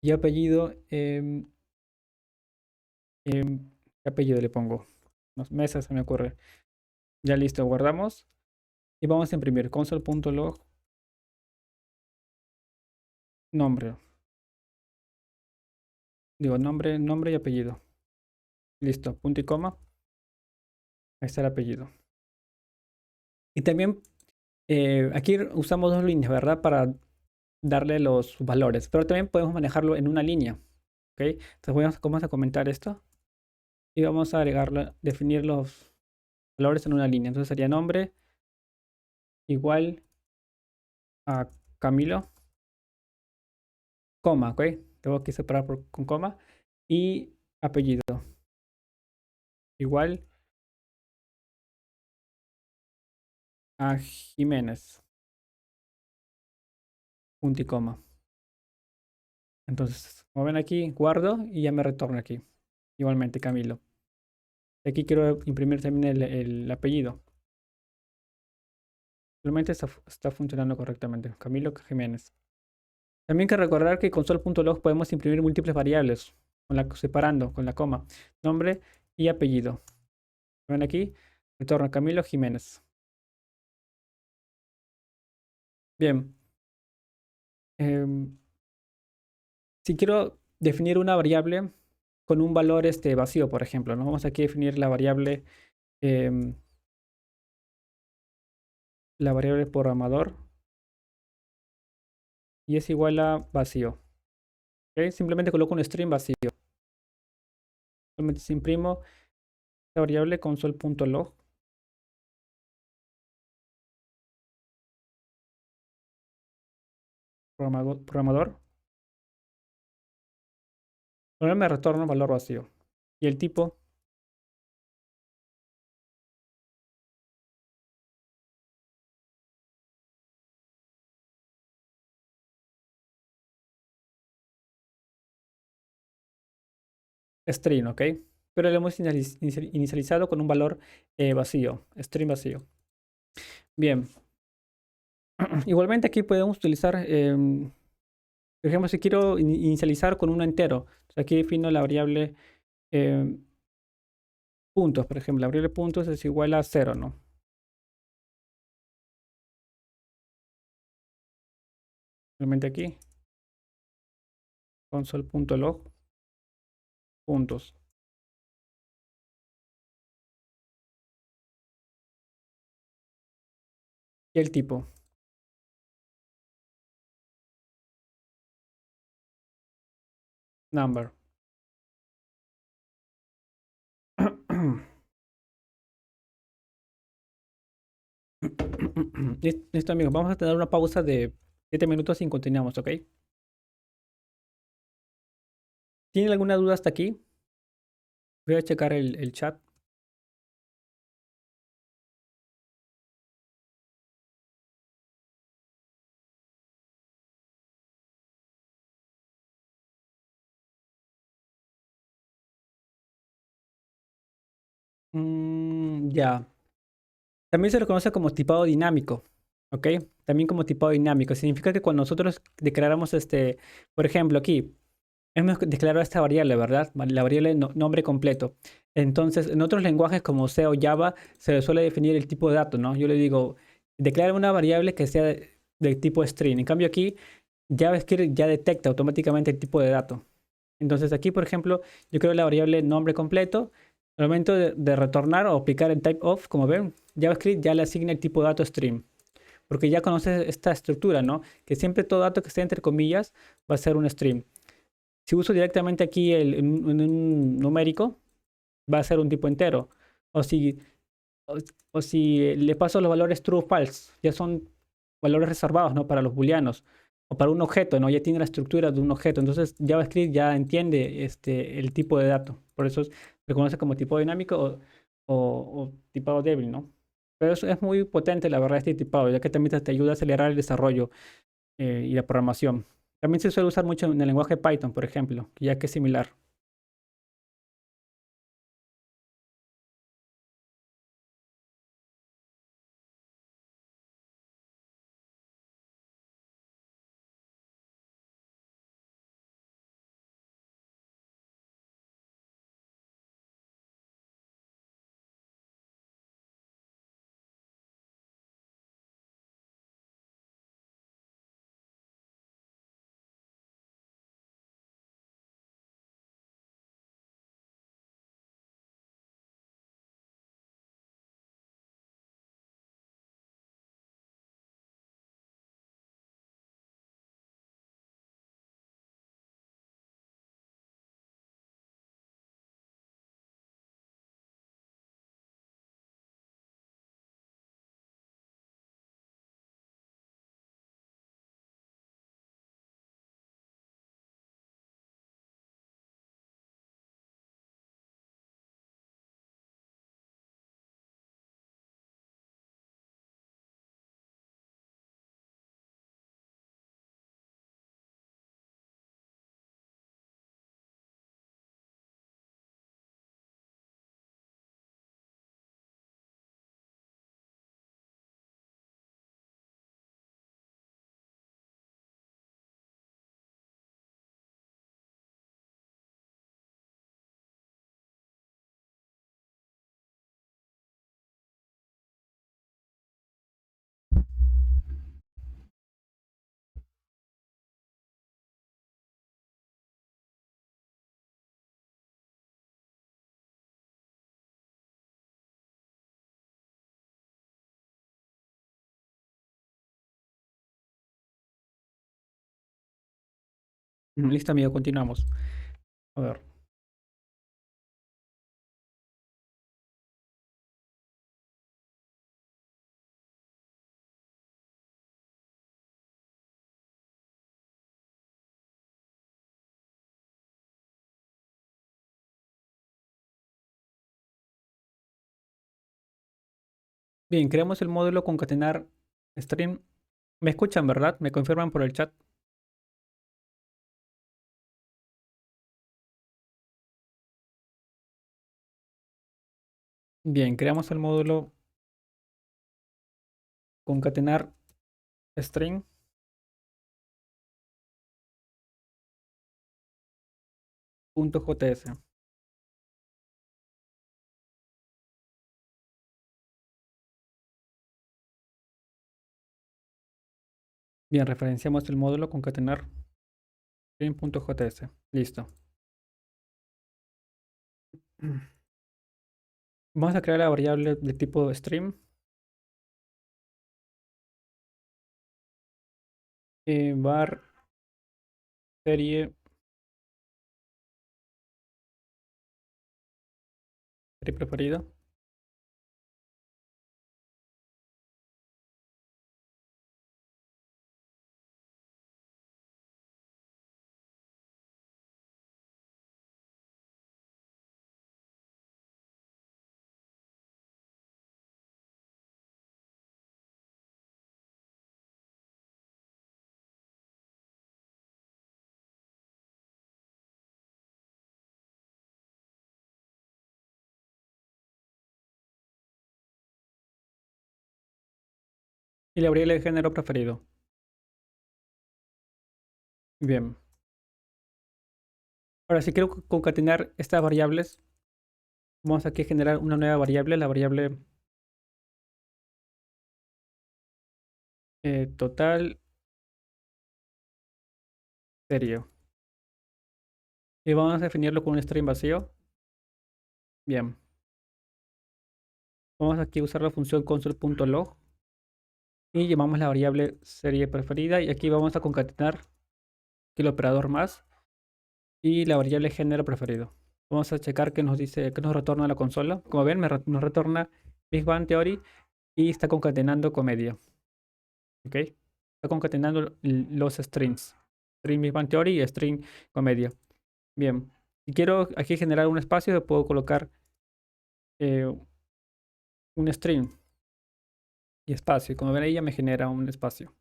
Y apellido, ¿qué apellido le pongo? Unos meses se me ocurre. Ya listo, guardamos. Y vamos a imprimir console.log nombre. Digo, nombre y apellido. Listo, punto y coma. Ahí está el apellido. Y también aquí usamos dos líneas, ¿verdad? Para darle los valores. Pero también podemos manejarlo en una línea. ¿Ok? Entonces vamos a comentar esto. Y vamos a definir los valores en una línea. Entonces sería nombre igual a Camilo, coma, ¿ok? Tengo que separar con coma. Y apellido igual a Jiménez, punto y coma. Entonces, como ven aquí, guardo y ya me retorna aquí. Igualmente, Camilo. Aquí quiero imprimir también el apellido. Realmente está funcionando correctamente. Camilo Jiménez. También hay que recordar que con console.log podemos imprimir múltiples variables, separando con la coma. Nombre y apellido. Ven aquí, retorno Camilo Jiménez. Bien. Si quiero definir una variable con un valor vacío, por ejemplo, ¿no? Vamos aquí a definir em, la variable programador y es igual a vacío. ¿Ok? Simplemente coloco un string vacío. Simplemente imprimo la variable console.log. programador. Ahora me retorna un valor vacío. Y el tipo string, ¿ok? Pero lo hemos inicializado con un valor vacío, string vacío. Bien. Igualmente aquí podemos utilizar, por ejemplo, si quiero inicializar con un entero. Entonces aquí defino la variable em, puntos, por ejemplo. La variable puntos es igual a 0, ¿no? Realmente aquí, console.log puntos. Y el tipo. Number. Listo, amigos. Vamos a tener una pausa de 7 minutos y continuamos, ¿ok? ¿Tienen alguna duda hasta aquí? Voy a checar el chat. Ya. También se lo conoce como tipado dinámico, ¿ok? También como tipado dinámico. Significa que cuando nosotros declaramos por ejemplo, aquí, hemos declarado esta variable, ¿verdad? La variable nombre completo. Entonces, en otros lenguajes como C o Java, se le suele definir el tipo de dato, ¿no? Yo le digo, declara una variable que sea de tipo string. En cambio, aquí, JavaScript ya detecta automáticamente el tipo de dato. Entonces, aquí, por ejemplo, yo creo la variable nombre completo. Al momento de retornar o aplicar el type of, como ven, JavaScript ya le asigna el tipo de dato string, porque ya conoce esta estructura, ¿no? Que siempre todo dato que esté entre comillas va a ser un string. Si uso directamente aquí en un numérico, va a ser un tipo entero. O si, o, o si le paso los valores true o false, ya son valores reservados, ¿no? Para los booleanos. O para un objeto, ¿no? Ya tiene la estructura de un objeto. Entonces JavaScript ya entiende el tipo de dato. Por eso se conoce como tipo dinámico o tipado débil, ¿no? Pero eso es muy potente, la verdad, este tipado, ya que también te ayuda a acelerar el desarrollo y la programación. También se suele usar mucho en el lenguaje Python, por ejemplo, ya que es similar. Listo, amigo, continuamos. A ver. Bien, creamos el módulo concatenar string. ¿Me escuchan, verdad? ¿Me confirman por el chat? Bien, creamos el módulo concatenar string. .js. Bien, referenciamos el módulo concatenar string.js. Listo. Vamos a crear la variable de tipo stream. Var serie preferida. Y la variable de género preferido. Bien. Ahora, si quiero concatenar estas variables, vamos aquí a generar una nueva variable, la variable total serie. Y vamos a definirlo con un string vacío. Bien. Vamos aquí a usar la función console.log y llamamos la variable serie preferida. Y aquí vamos a concatenar aquí el operador más y la variable género preferido. Vamos a checar qué nos dice, qué nos retorna la consola. Como ven, nos retorna Big Bang Theory y está concatenando comedia. ¿Ok? Está concatenando los strings. String Big Bang Theory y string comedia. Bien. Si quiero aquí generar un espacio, puedo colocar eh, un string y espacio. Como ven ahí ya me genera un espacio.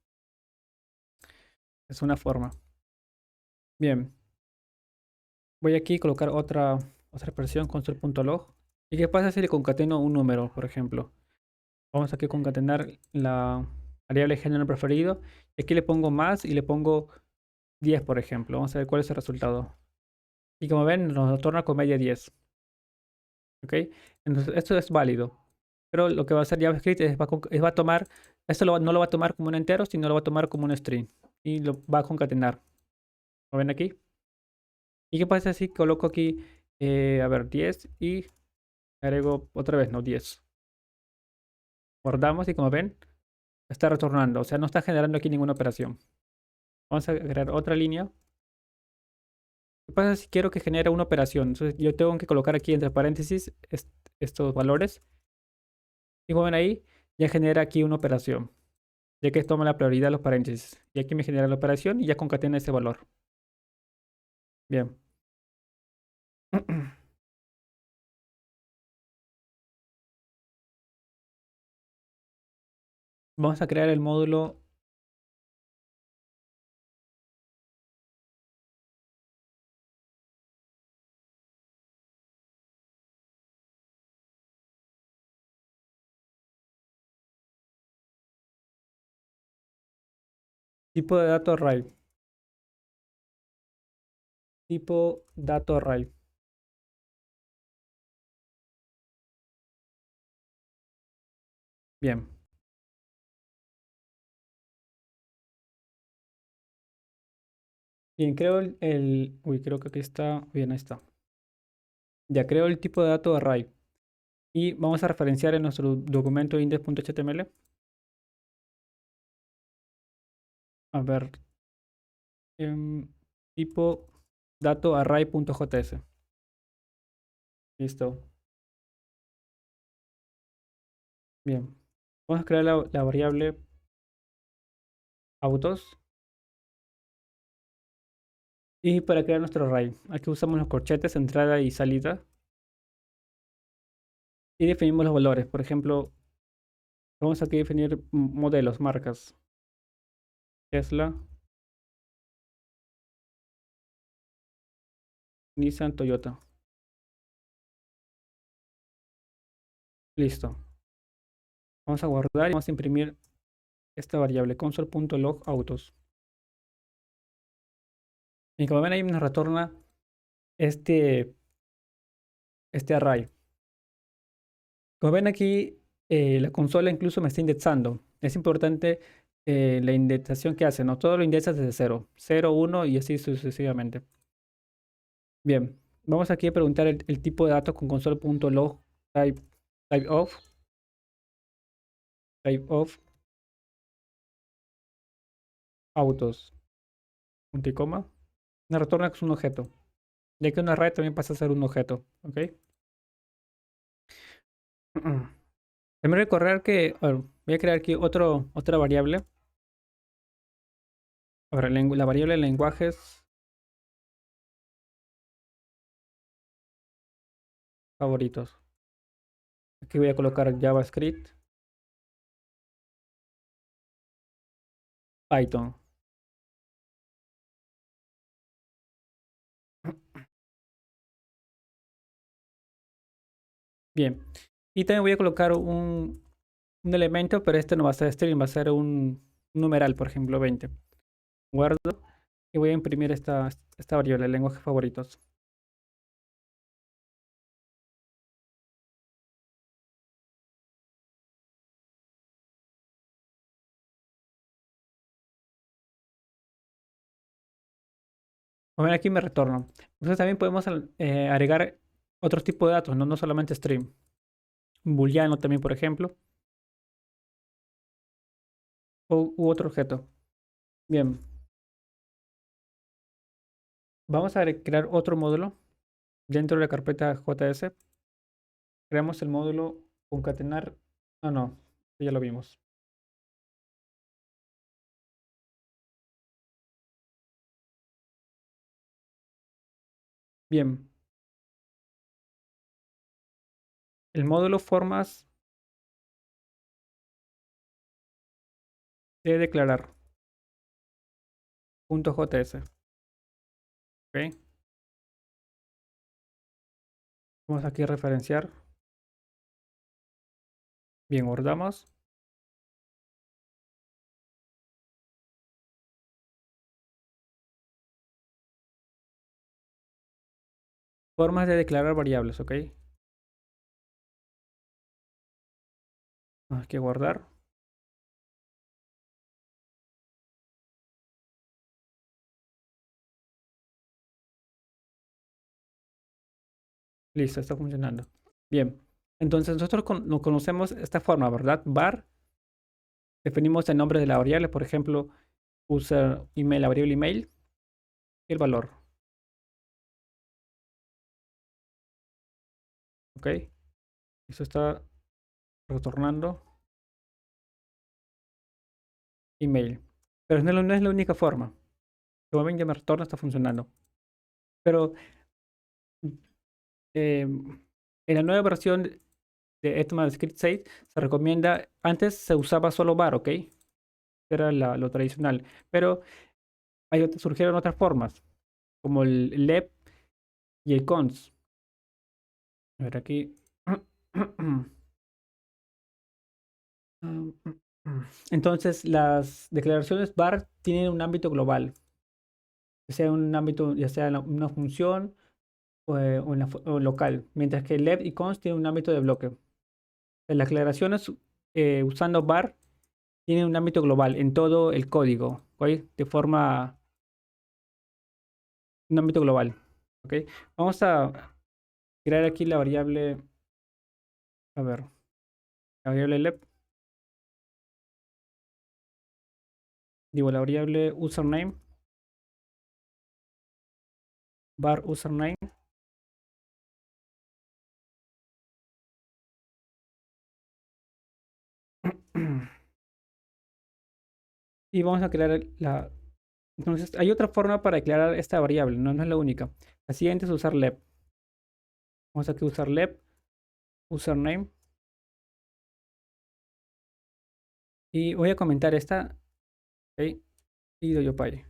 Es una forma. Bien. Voy aquí a colocar otra expresión console.log. ¿Y qué pasa si le concateno un número, por ejemplo? Vamos aquí a concatenar la variable género preferido. Y aquí le pongo más y le pongo 10, por ejemplo. Vamos a ver cuál es el resultado. Y como ven, nos retorna comedia 10. ¿Ok? Entonces, esto es válido. Pero lo que va a hacer JavaScript va a tomar, esto no lo va a tomar como un entero, sino lo va a tomar como un string. Y lo va a concatenar. ¿Lo ven aquí? ¿Y qué pasa si coloco aquí, a ver, 10 y agrego otra vez, no, 10? Guardamos y como ven, está retornando. O sea, no está generando aquí ninguna operación. Vamos a agregar otra línea. ¿Qué pasa si quiero que genere una operación? Entonces yo tengo que colocar aquí entre paréntesis estos valores. Y como ven ahí, ya genera aquí una operación. Ya que toma la prioridad de los paréntesis. Y aquí me genera la operación y ya concatena ese valor. Bien. Vamos a crear el módulo tipo de dato array. Tipo dato array. Bien. Bien, creo uy, creo que aquí está. Bien, ahí está. Ya creo el tipo de dato array. Y vamos a referenciar en nuestro documento index.html. A ver. Tipo dato array.js. Listo. Bien. Vamos a crear la variable autos. Y para crear nuestro array, aquí usamos los corchetes, entrada y salida. Y definimos los valores. Por ejemplo, Vamos aquí a definir modelos, marcas. Tesla, Nissan, Toyota. Listo. Vamos a guardar y vamos a imprimir esta variable console.log autos. Y como ven ahí nos retorna este array. Como ven aquí, la consola incluso me está indexando. Es importante la indexación que hace, ¿no? Todo lo indexa desde 0, 0, 1 y así sucesivamente. Bien, vamos aquí a preguntar el tipo de datos con console.log type of autos, punto y coma. Me retorna que es un objeto, ya que un array también pasa a ser un objeto, ¿ok? Déjame recordar que voy a crear aquí otra variable. Ahora, la variable de lenguajes favoritos. Aquí voy a colocar JavaScript, Python. Bien. Y también voy a colocar un elemento, pero este no va a ser string, va a ser un numeral, por ejemplo, 20. Guardo y voy a imprimir esta variable, lenguajes favoritos. Bueno, aquí me retorno. Entonces también podemos agregar otro tipo de datos, no solamente string. Un booleano también, por ejemplo, u otro objeto. Bien, vamos a crear otro módulo dentro de la carpeta JS. Creamos el módulo concatenar. No, no, ya lo vimos. Bien, el módulo formas de declarar .js. ¿Ok? Vamos aquí a referenciar. Bien, guardamos. Formas de declarar variables, ¿ok? Hay que guardar. Listo, está funcionando. Bien, entonces nosotros no conocemos esta forma, ¿verdad? Var, definimos el nombre de la variable, por ejemplo, user email, la variable email y el valor, ¿ok? Eso está retornando email. Pero no es la única forma. Como ven, ya me retorna, está funcionando. Pero en la nueva versión de ECMAScript 6 se recomienda, antes se usaba solo var, ¿ok? Era lo tradicional. Pero surgieron otras formas, como el lep y el cons. A ver aquí. Entonces, las declaraciones var tienen un ámbito global, ya sea un ámbito, ya sea una función o local, mientras que lep y const tienen un ámbito de bloque. Las declaraciones usando var tienen un ámbito global en todo el código, ¿ok? De forma, un ámbito global, ¿ok? Vamos a crear aquí la variable, a ver, la variable lep, digo, la variable username, var username. Y vamos a crear Entonces, hay otra forma para declarar esta variable, no es la única. La siguiente es usar lep. Vamos aquí a usar lep, username. Y voy a comentar esta, ¿ok? Y DoyoPy.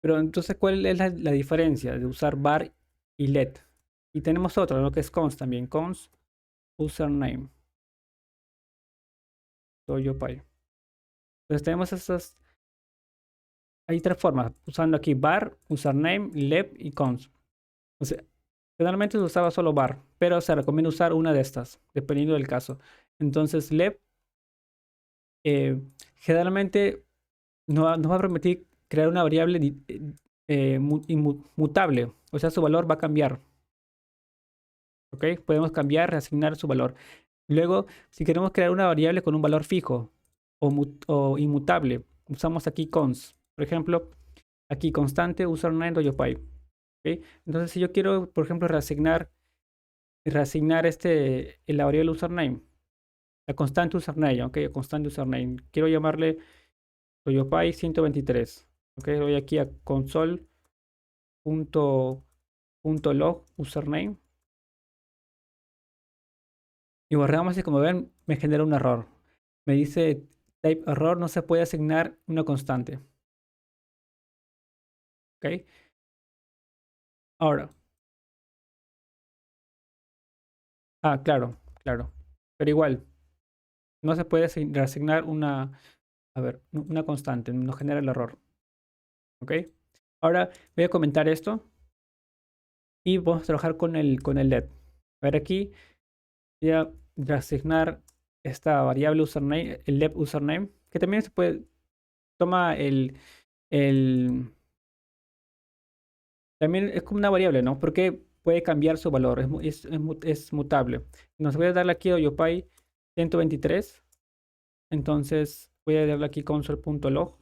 Pero entonces, ¿cuál es la diferencia de usar var y let? Y tenemos otro, lo que es const también. Const username. DoyoPy. Entonces tenemos estas. Hay tres formas. Usando aquí var, username, lep y const. O sea, generalmente se usaba solo var, pero se recomienda usar una de estas, dependiendo del caso. Entonces, lep generalmente nos va a permitir crear una variable inmutable. O sea, su valor va a cambiar. ¿Ok? Podemos cambiar, reasignar su valor. Luego, si queremos crear una variable con un valor fijo o inmutable, usamos aquí const. Por ejemplo, aquí constante username DoyoPy. ¿Ok? Entonces, si yo quiero, por ejemplo, reasignar la variable username, la constante username, ¿ok? Constante username. Quiero llamarle DoyoPy 123. ¿Ok? Voy aquí a console.log username. Y borramos y como ven me genera un error. Me dice type error, no se puede asignar una constante. ¿Ok? Ahora. Claro, claro. Pero igual, no se puede reasignar una constante, no genera el error. ¿Ok? Ahora voy a comentar esto y vamos a trabajar con el let. A ver aquí, voy a reasignar esta variable username, el let username, que también se puede, toma el también es como una variable, ¿no? Porque puede cambiar su valor, es mutable. Nos voy a darle aquí a DoyoPy 123. Entonces voy a darle aquí console.log.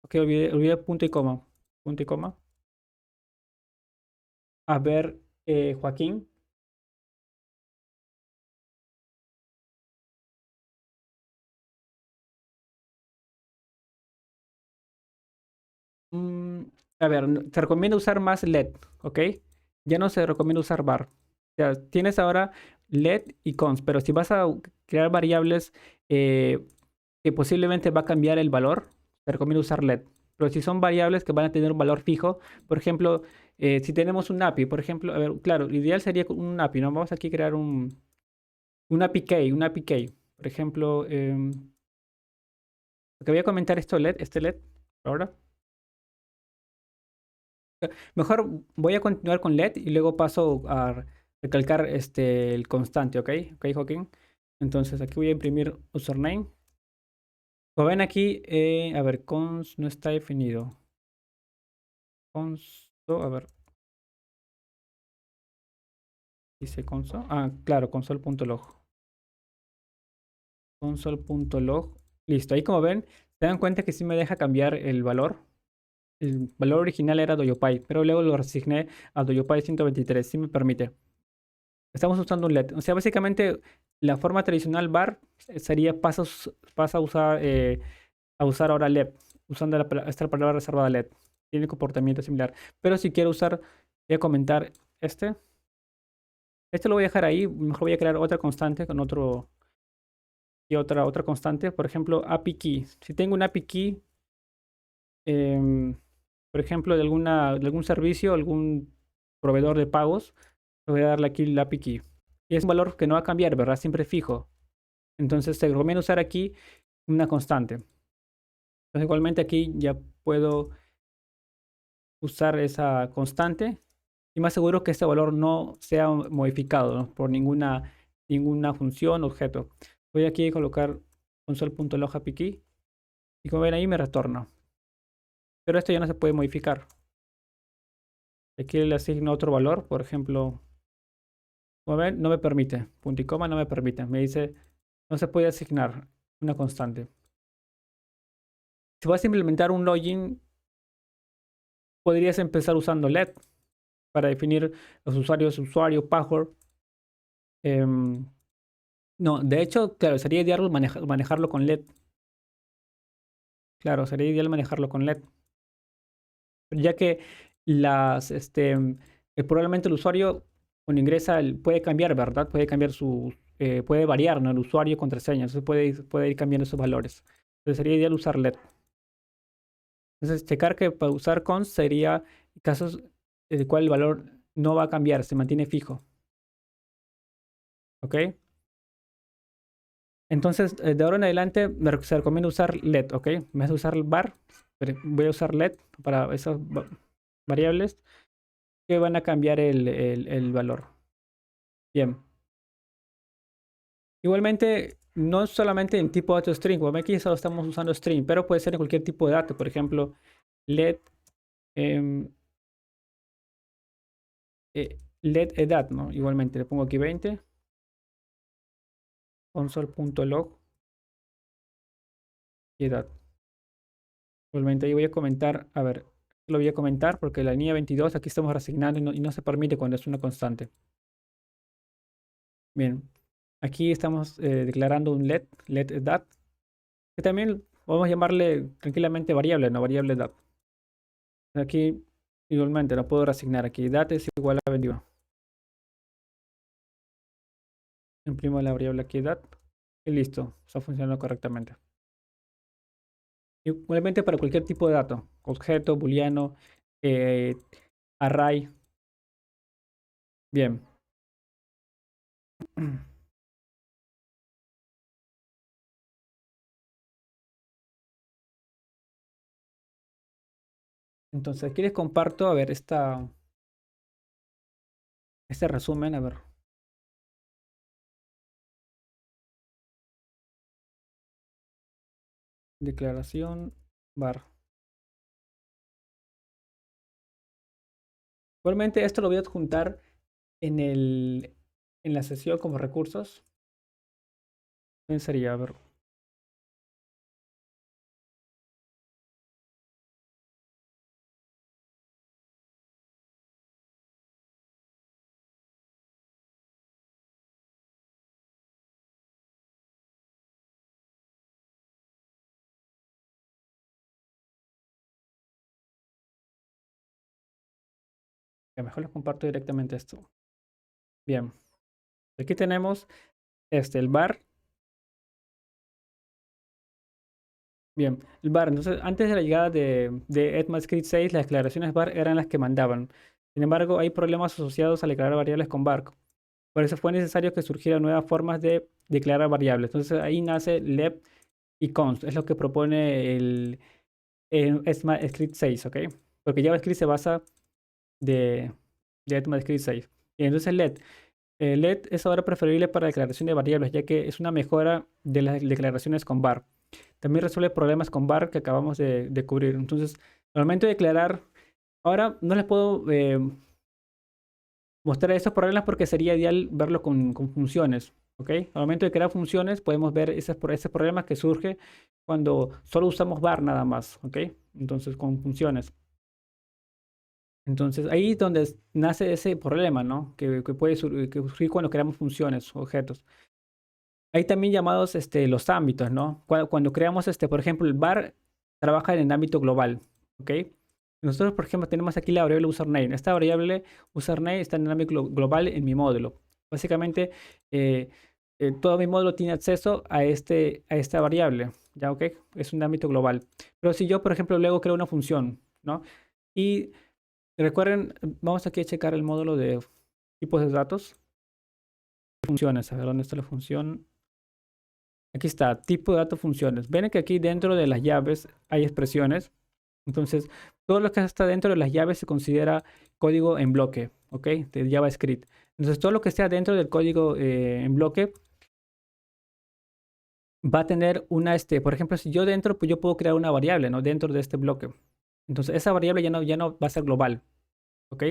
Ok, olvidé punto y coma. Punto y coma. A ver, Joaquín. Mm, a ver, te recomiendo usar más LED, ¿ok? Ya no se recomienda usar var. O sea, tienes ahora LED y const, pero si vas a crear variables que posiblemente va a cambiar el valor, te recomiendo usar LED. Pero si son variables que van a tener un valor fijo, por ejemplo, si tenemos un API, por ejemplo, a ver, claro, lo ideal sería con un API, ¿no? Vamos aquí a crear un API un API. Por ejemplo, que voy a comentar este LED ahora. Mejor voy a continuar con LED y luego paso a recalcar el constante, ¿ok? ¿Ok, Joaquín? Entonces aquí voy a imprimir username. Como ven aquí, a ver, const no está definido. Consto, a ver, dice console. Claro, console.log. Console.log. Listo, ahí como ven, se dan cuenta que sí me deja cambiar el valor. El valor original era DoyoPy, pero luego lo reasigné a DoyoPy 123, sí me permite. Estamos usando un LED. O sea, básicamente la forma tradicional var sería pasa a usar ahora LED, usando esta palabra reservada LED. Tiene comportamiento similar. Pero si quiero voy a comentar este lo voy a dejar ahí. Mejor voy a crear otra constante con otra constante. Por ejemplo, API key. Si tengo un API key, em, por ejemplo, de algún servicio, algún proveedor de pagos, le voy a darle aquí el API key. Y es un valor que no va a cambiar, ¿verdad? Siempre fijo. Entonces te recomiendo usar aquí una constante. Entonces igualmente aquí ya puedo usar esa constante y más seguro que este valor no sea modificado, ¿no? Por ninguna función, objeto. Voy aquí a colocar console.log API key y como ven ahí me retorna. Pero esto ya no se puede modificar. Aquí le asigno otro valor, por ejemplo, como ven, no me permite. Punto y coma no me permite. Me dice, no se puede asignar una constante. Si vas a implementar un login, podrías empezar usando LED para definir los usuarios, usuario, password. No, de hecho, claro, sería ideal manejarlo con LED. Claro, sería ideal manejarlo con LED. Ya que probablemente el usuario cuando ingresa puede cambiar, ¿verdad? Puede cambiar puede variar, ¿no? El usuario y contraseña, entonces puede ir cambiando esos valores. Entonces sería ideal usar let. Entonces checar que para usar const sería casos en el cual el valor no va a cambiar, se mantiene fijo. ¿Ok? Entonces, de ahora en adelante se recomienda usar let, ¿ok? En vez de usar el var, voy a usar let para esas variables que van a cambiar el valor. Bien. Igualmente, no solamente en tipo dato string, como aquí solo estamos usando string, pero puede ser en cualquier tipo de dato. Por ejemplo, let, let edad, ¿no? Igualmente, le pongo aquí 20, console.log y edad. Igualmente ahí voy a comentar, a ver, lo voy a comentar porque la línea 22 aquí estamos reasignando y no se permite cuando es una constante. Bien, aquí estamos declarando un let edad, que también podemos llamarle tranquilamente variable, no variable edad. Aquí igualmente lo puedo reasignar. Aquí edad es igual a 21. Imprimo la variable aquí edad y listo, está funcionando correctamente. Igualmente para cualquier tipo de dato, objeto, booleano, array. Bien. Entonces aquí les comparto, a ver, este resumen, a ver. Declaración var. Igualmente esto lo voy a adjuntar en la sesión como recursos. ¿Quién sería? A ver. A mejor les comparto directamente esto. Bien. Aquí tenemos el var. Bien, el var. Entonces, antes de la llegada de ECMAScript 6, las declaraciones var eran las que mandaban. Sin embargo, hay problemas asociados al declarar variables con var. Por eso fue necesario que surgieran nuevas formas de declarar variables. Entonces, ahí nace lep y const. Es lo que propone el ECMAScript 6, ¿ok? Porque JavaScript se basa de ECMAScript 6. Y entonces let es ahora preferible para declaración de variables, ya que es una mejora de las declaraciones con var. También resuelve problemas con var que acabamos de cubrir. Entonces, al momento de declarar, ahora no les puedo mostrar esos problemas porque sería ideal verlo con funciones. ¿Ok? Al momento de crear funciones, podemos ver esos problemas que surge cuando solo usamos var nada más. ¿Ok? Entonces, con funciones. Entonces, ahí es donde nace ese problema, ¿no? Que puede surgir cuando creamos funciones, objetos. Hay también llamados los ámbitos, ¿no? Cuando creamos, por ejemplo, el var trabaja en el ámbito global, ¿ok? Nosotros, por ejemplo, tenemos aquí la variable username. Esta variable username está en el ámbito global en mi módulo. Básicamente, todo mi módulo tiene acceso a esta variable, ¿ya? ¿Ok? Es un ámbito global. Pero si yo, por ejemplo, luego creo una función, ¿no? Y recuerden, vamos aquí a checar el módulo de tipos de datos. Funciones, a ver dónde está la función. Aquí está, tipo de datos funciones. Ven que aquí dentro de las llaves hay expresiones. Entonces, todo lo que está dentro de las llaves se considera código en bloque, ¿ok? De JavaScript. Entonces, todo lo que sea dentro del código en bloque va a tener por ejemplo, si yo dentro, pues yo puedo crear una variable, ¿no? Dentro de este bloque. Entonces, esa variable ya no va a ser global, ¿ok?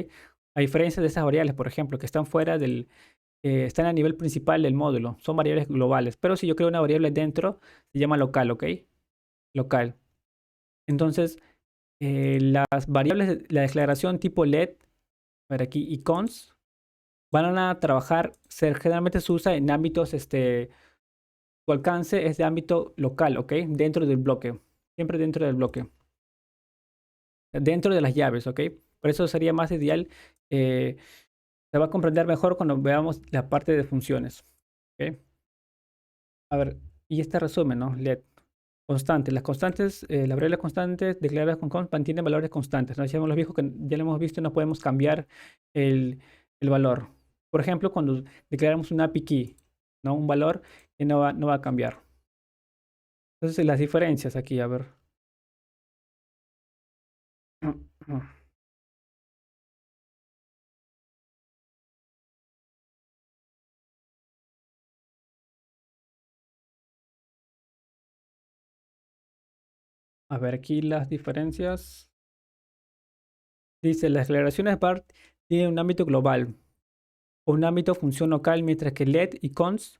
A diferencia de esas variables, por ejemplo, que están fuera están a nivel principal del módulo. Son variables globales. Pero si yo creo una variable dentro, se llama local, ¿ok? Local. Entonces, las variables de la declaración tipo let, ver aquí, y const, van a trabajar, generalmente se usa en ámbitos, su alcance es de ámbito local, ¿ok? Dentro del bloque. Siempre dentro del bloque. Dentro de las llaves, ¿ok? Por eso sería más ideal. Se va a comprender mejor cuando veamos la parte de funciones. ¿Ok? A ver, y este resumen, ¿no? LED. Constantes. Las constantes, las variables constantes declaradas con const mantienen valores constantes, ¿no? Ya ya lo hemos visto, no podemos cambiar el valor. Por ejemplo, cuando declaramos un API key, ¿no? Un valor que no va a cambiar. Entonces, las diferencias aquí, a ver. A ver, aquí las diferencias. Dice, las declaraciones BART tienen un ámbito global o un ámbito función local, mientras que LED y const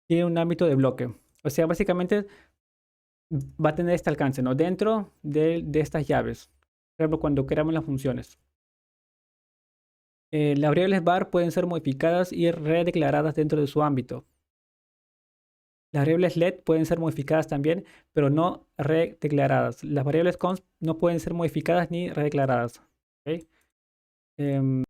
tienen un ámbito de bloque. O sea, básicamente va a tener este alcance, ¿no? Dentro de estas llaves. Por ejemplo, cuando creamos las funciones. Las variables var pueden ser modificadas y redeclaradas dentro de su ámbito. Las variables let pueden ser modificadas también, pero no redeclaradas. Las variables const no pueden ser modificadas ni redeclaradas. ¿Ok? Em,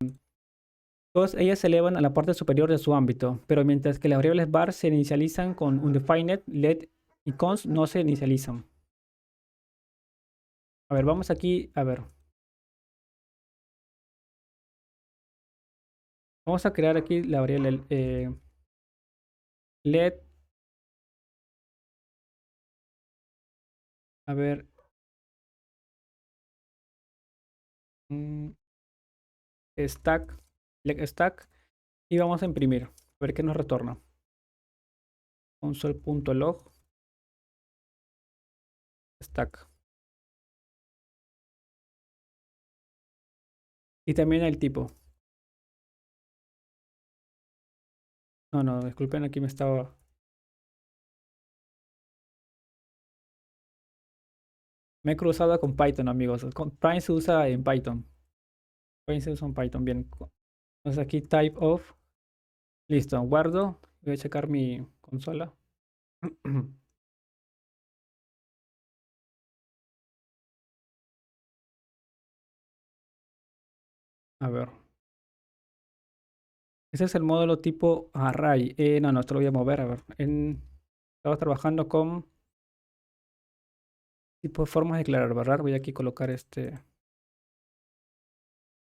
Todas ellas se elevan a la parte superior de su ámbito, pero mientras que las variables var se inicializan con undefined, let y const no se inicializan. A ver, vamos aquí, a ver. Vamos a crear aquí la variable let. A ver. mm, Stack. Let stack. Y vamos a imprimir. A ver qué nos retorna. Console.log stack. Y también el tipo. No, no, disculpen, aquí me estaba. Me he cruzado con Python, amigos. Prime se usa en Python. Prime se usa en Python, bien. Entonces aquí type of. Listo, guardo. Voy a checar mi consola. A ver. Ese es el módulo tipo array. No, no, esto lo voy a mover. A ver. Estaba trabajando con tipo de formas de declarar, ¿verdad? Voy aquí a colocar este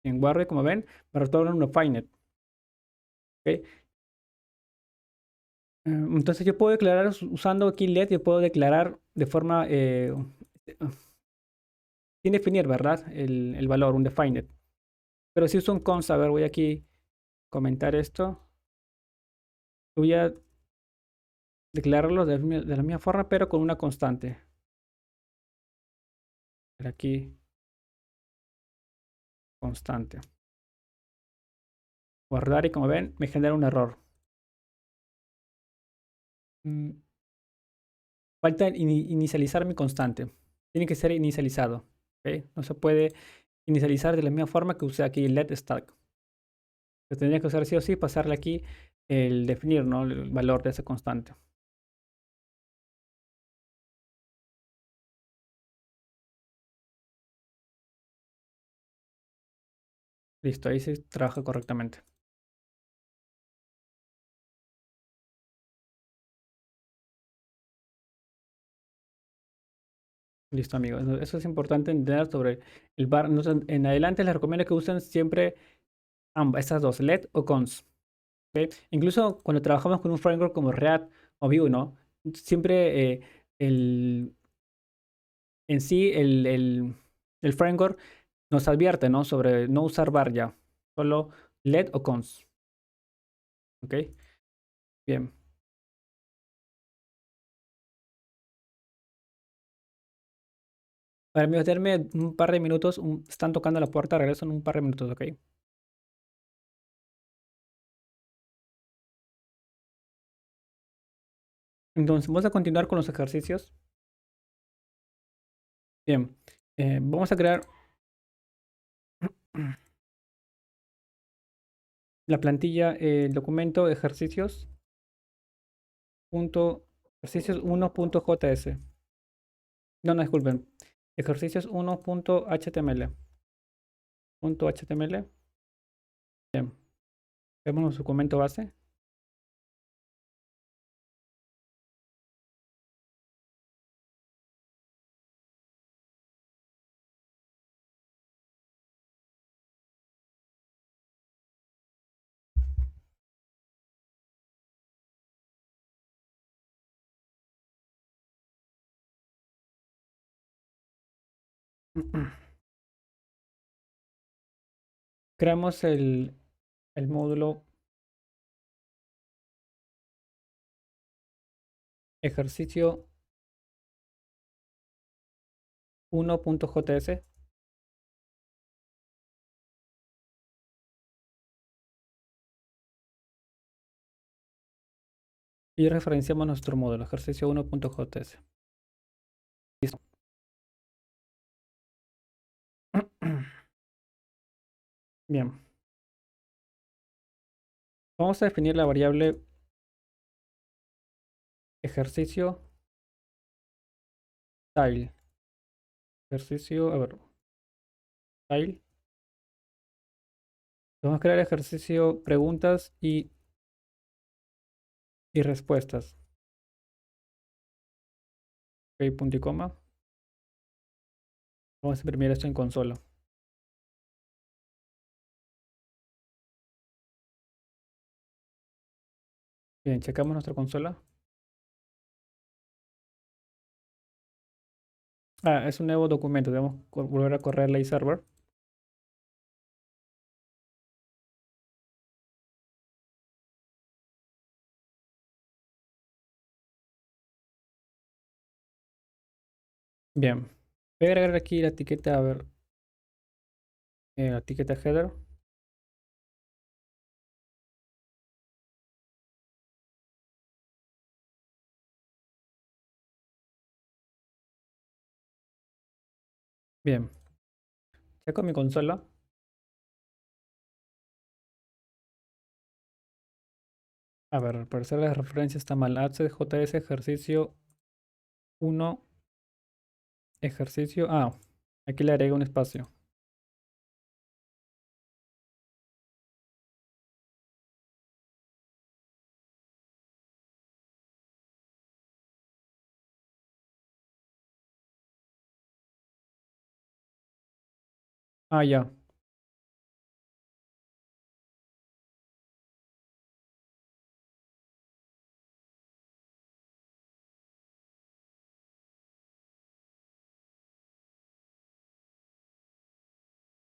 en guarde, como ven, me retorna un undefined. ¿Ok? Entonces yo puedo declarar usando aquí let, yo puedo declarar de forma sin definir, ¿verdad? El valor, un defined. Pero si uso un const, a ver, voy aquí a comentar esto. Voy a declararlo de la misma forma, pero con una constante. Aquí, constante. Guardar y como ven, me genera un error. Mm, Falta inicializar mi constante. Tiene que ser inicializado. ¿Ok? No se puede inicializar de la misma forma que usé aquí let stack. Lo tendría que usar sí o sí, pasarle aquí el definir, ¿no? El valor de esa constante. Listo, ahí se trabaja correctamente. Listo, amigos. Eso es importante entender sobre el bar. En adelante les recomiendo que usen siempre ambas, estas dos, let o cons. ¿Ok? Incluso cuando trabajamos con un framework como React o Vue, ¿no? Siempre en sí el framework nos advierte, ¿no? Sobre no usar var ya, solo let o cons. ¿Ok? Bien. Para mí, darme un par de minutos. Están tocando la puerta. Regreso en un par de minutos, ¿ok? Entonces, vamos a continuar con los ejercicios. Bien. Vamos a crear la plantilla, el documento ejercicios. Ejercicios 1.js. No, no, disculpen. Ejercicios 1.html. Punto .html. Bien. Vemos nuestro documento base. Creamos el módulo ejercicio 1.js y referenciamos nuestro módulo ejercicio 1.js. Listo. Bien. Vamos a definir la variable ejercicio tile. Ejercicio, a ver, tile. Vamos a crear ejercicio preguntas y respuestas. Ok, punto y coma. Vamos a imprimir esto en consola. Bien, checamos nuestra consola. Ah, es un nuevo documento. Debemos volver a correr la server. Bien. Voy a agregar aquí la etiqueta, a ver, la etiqueta header. Bien. Checo mi consola. A ver, al parecer la referencia está mal. HJS ejercicio 1. Ejercicio. Ah, aquí le agrego un espacio. Ah, ya.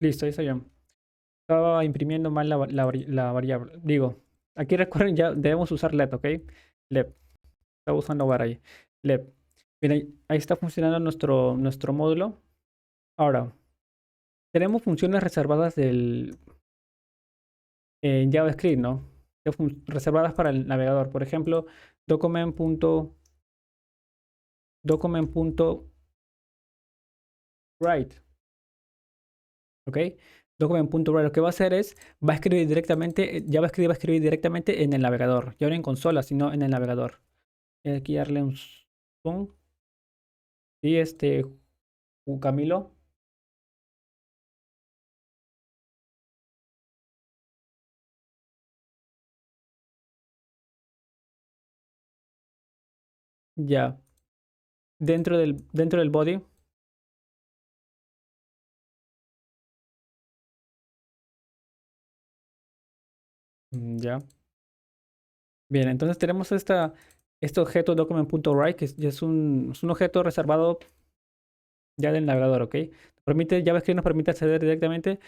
Listo, ahí está ya. Estaba imprimiendo mal la variable. Digo, aquí recuerden, ya debemos usar let, ¿ok? Let. Estaba usando var ahí. Let. Miren, ahí está funcionando nuestro módulo. Ahora, tenemos funciones reservadas en JavaScript, ¿no? Reservadas para el navegador. Por ejemplo, document.write. ¿Ok? Document.write lo que va a hacer es, va a escribir directamente, JavaScript va a escribir directamente en el navegador. Ya no en consola, sino en el navegador. Aquí darle un zoom. Y Camilo. Ya. Dentro del body. Ya. Bien, entonces tenemos este objeto document.write, que ya es un objeto reservado ya del navegador, ¿ok? JavaScript nos permite acceder directamente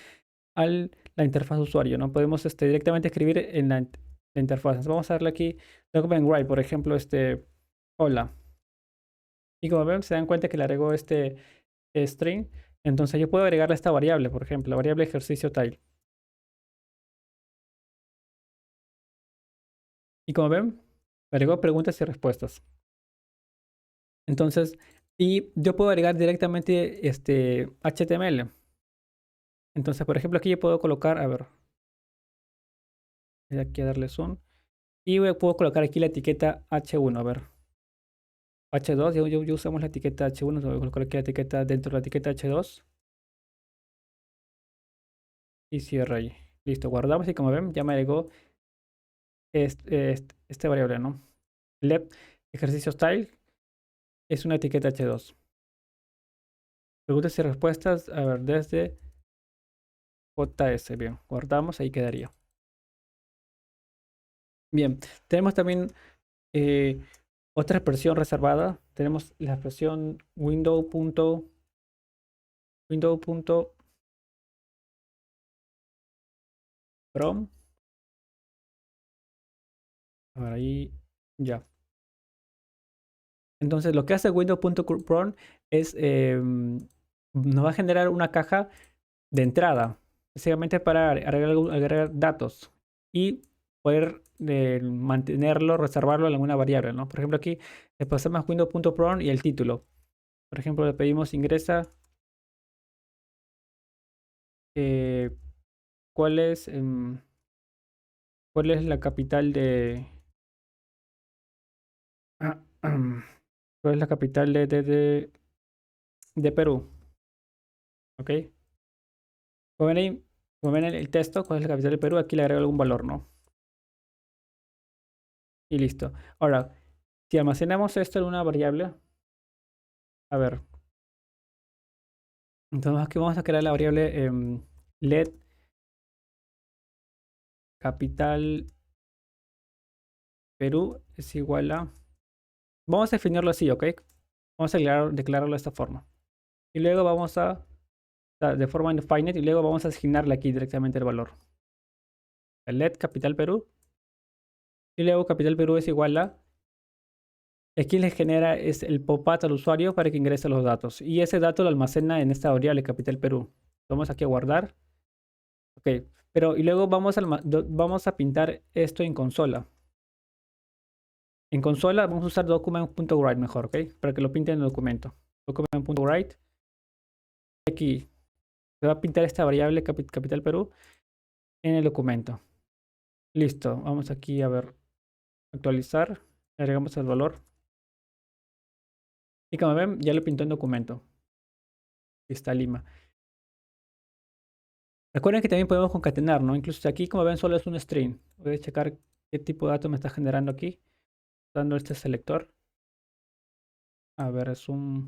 a la interfaz de usuario, ¿no? Podemos directamente escribir en la interfaz. Entonces, vamos a darle aquí document.write, por ejemplo, hola. Y como ven, se dan cuenta que le agregó este string. Entonces yo puedo agregarle esta variable, por ejemplo, la variable ejercicio tile. Y como ven, me agregó preguntas y respuestas. Entonces, y yo puedo agregar directamente HTML. Entonces, por ejemplo, aquí yo puedo colocar, a ver, voy aquí a darle zoom. Y puedo colocar aquí la etiqueta H1, a ver. H2, ya usamos la etiqueta H1, voy a colocar aquí la etiqueta dentro de la etiqueta H2. Y cierra ahí. Listo, guardamos y como ven, ya me agregó esta variable, ¿no? Lep ejercicio style es una etiqueta H2. Preguntas y respuestas, a ver, desde JS, bien, guardamos, ahí quedaría. Bien, tenemos también otra expresión reservada. Tenemos la expresión window. window.from. A ver, ahí ya. Entonces lo que hace window.from es nos va a generar una caja de entrada, básicamente para agregar datos y poder mantenerlo, reservarlo en alguna variable, ¿no? Por ejemplo, aquí le pasamos window.from y el título. Por ejemplo, le pedimos ingresa eh, cuál es, cuál es la capital de cuál es la capital de Perú, ¿ok? Como ven ahí, como ven en el texto, cuál es la capital de Perú, aquí le agrego algún valor, ¿no? Y listo. Ahora, si almacenamos esto en una variable, a ver, entonces aquí vamos a crear la variable let capital Perú es igual a... Vamos a definirlo así, ¿ok? Vamos a declararlo de esta forma. Y luego vamos a, de forma infinite, y luego vamos a asignarle aquí directamente el valor. El let capital Perú. Y luego capital Perú es igual a... Aquí le genera es el pop-up al usuario para que ingrese los datos. Y ese dato lo almacena en esta variable capital Perú. Vamos aquí a guardar. Ok, pero y luego vamos a pintar esto en consola. En consola vamos a usar document.write mejor, ¿ok? Para que lo pinte en el documento. Document.write. Aquí se va a pintar esta variable capital Perú en el documento. Listo. Vamos aquí a ver. Actualizar. Agregamos el valor. Y como ven, ya lo pintó en documento. Aquí está Lima. Recuerden que también podemos concatenar, ¿no? Incluso aquí, como ven, solo es un string. Voy a checar qué tipo de datos me está generando aquí. Dando este selector. A ver, es un...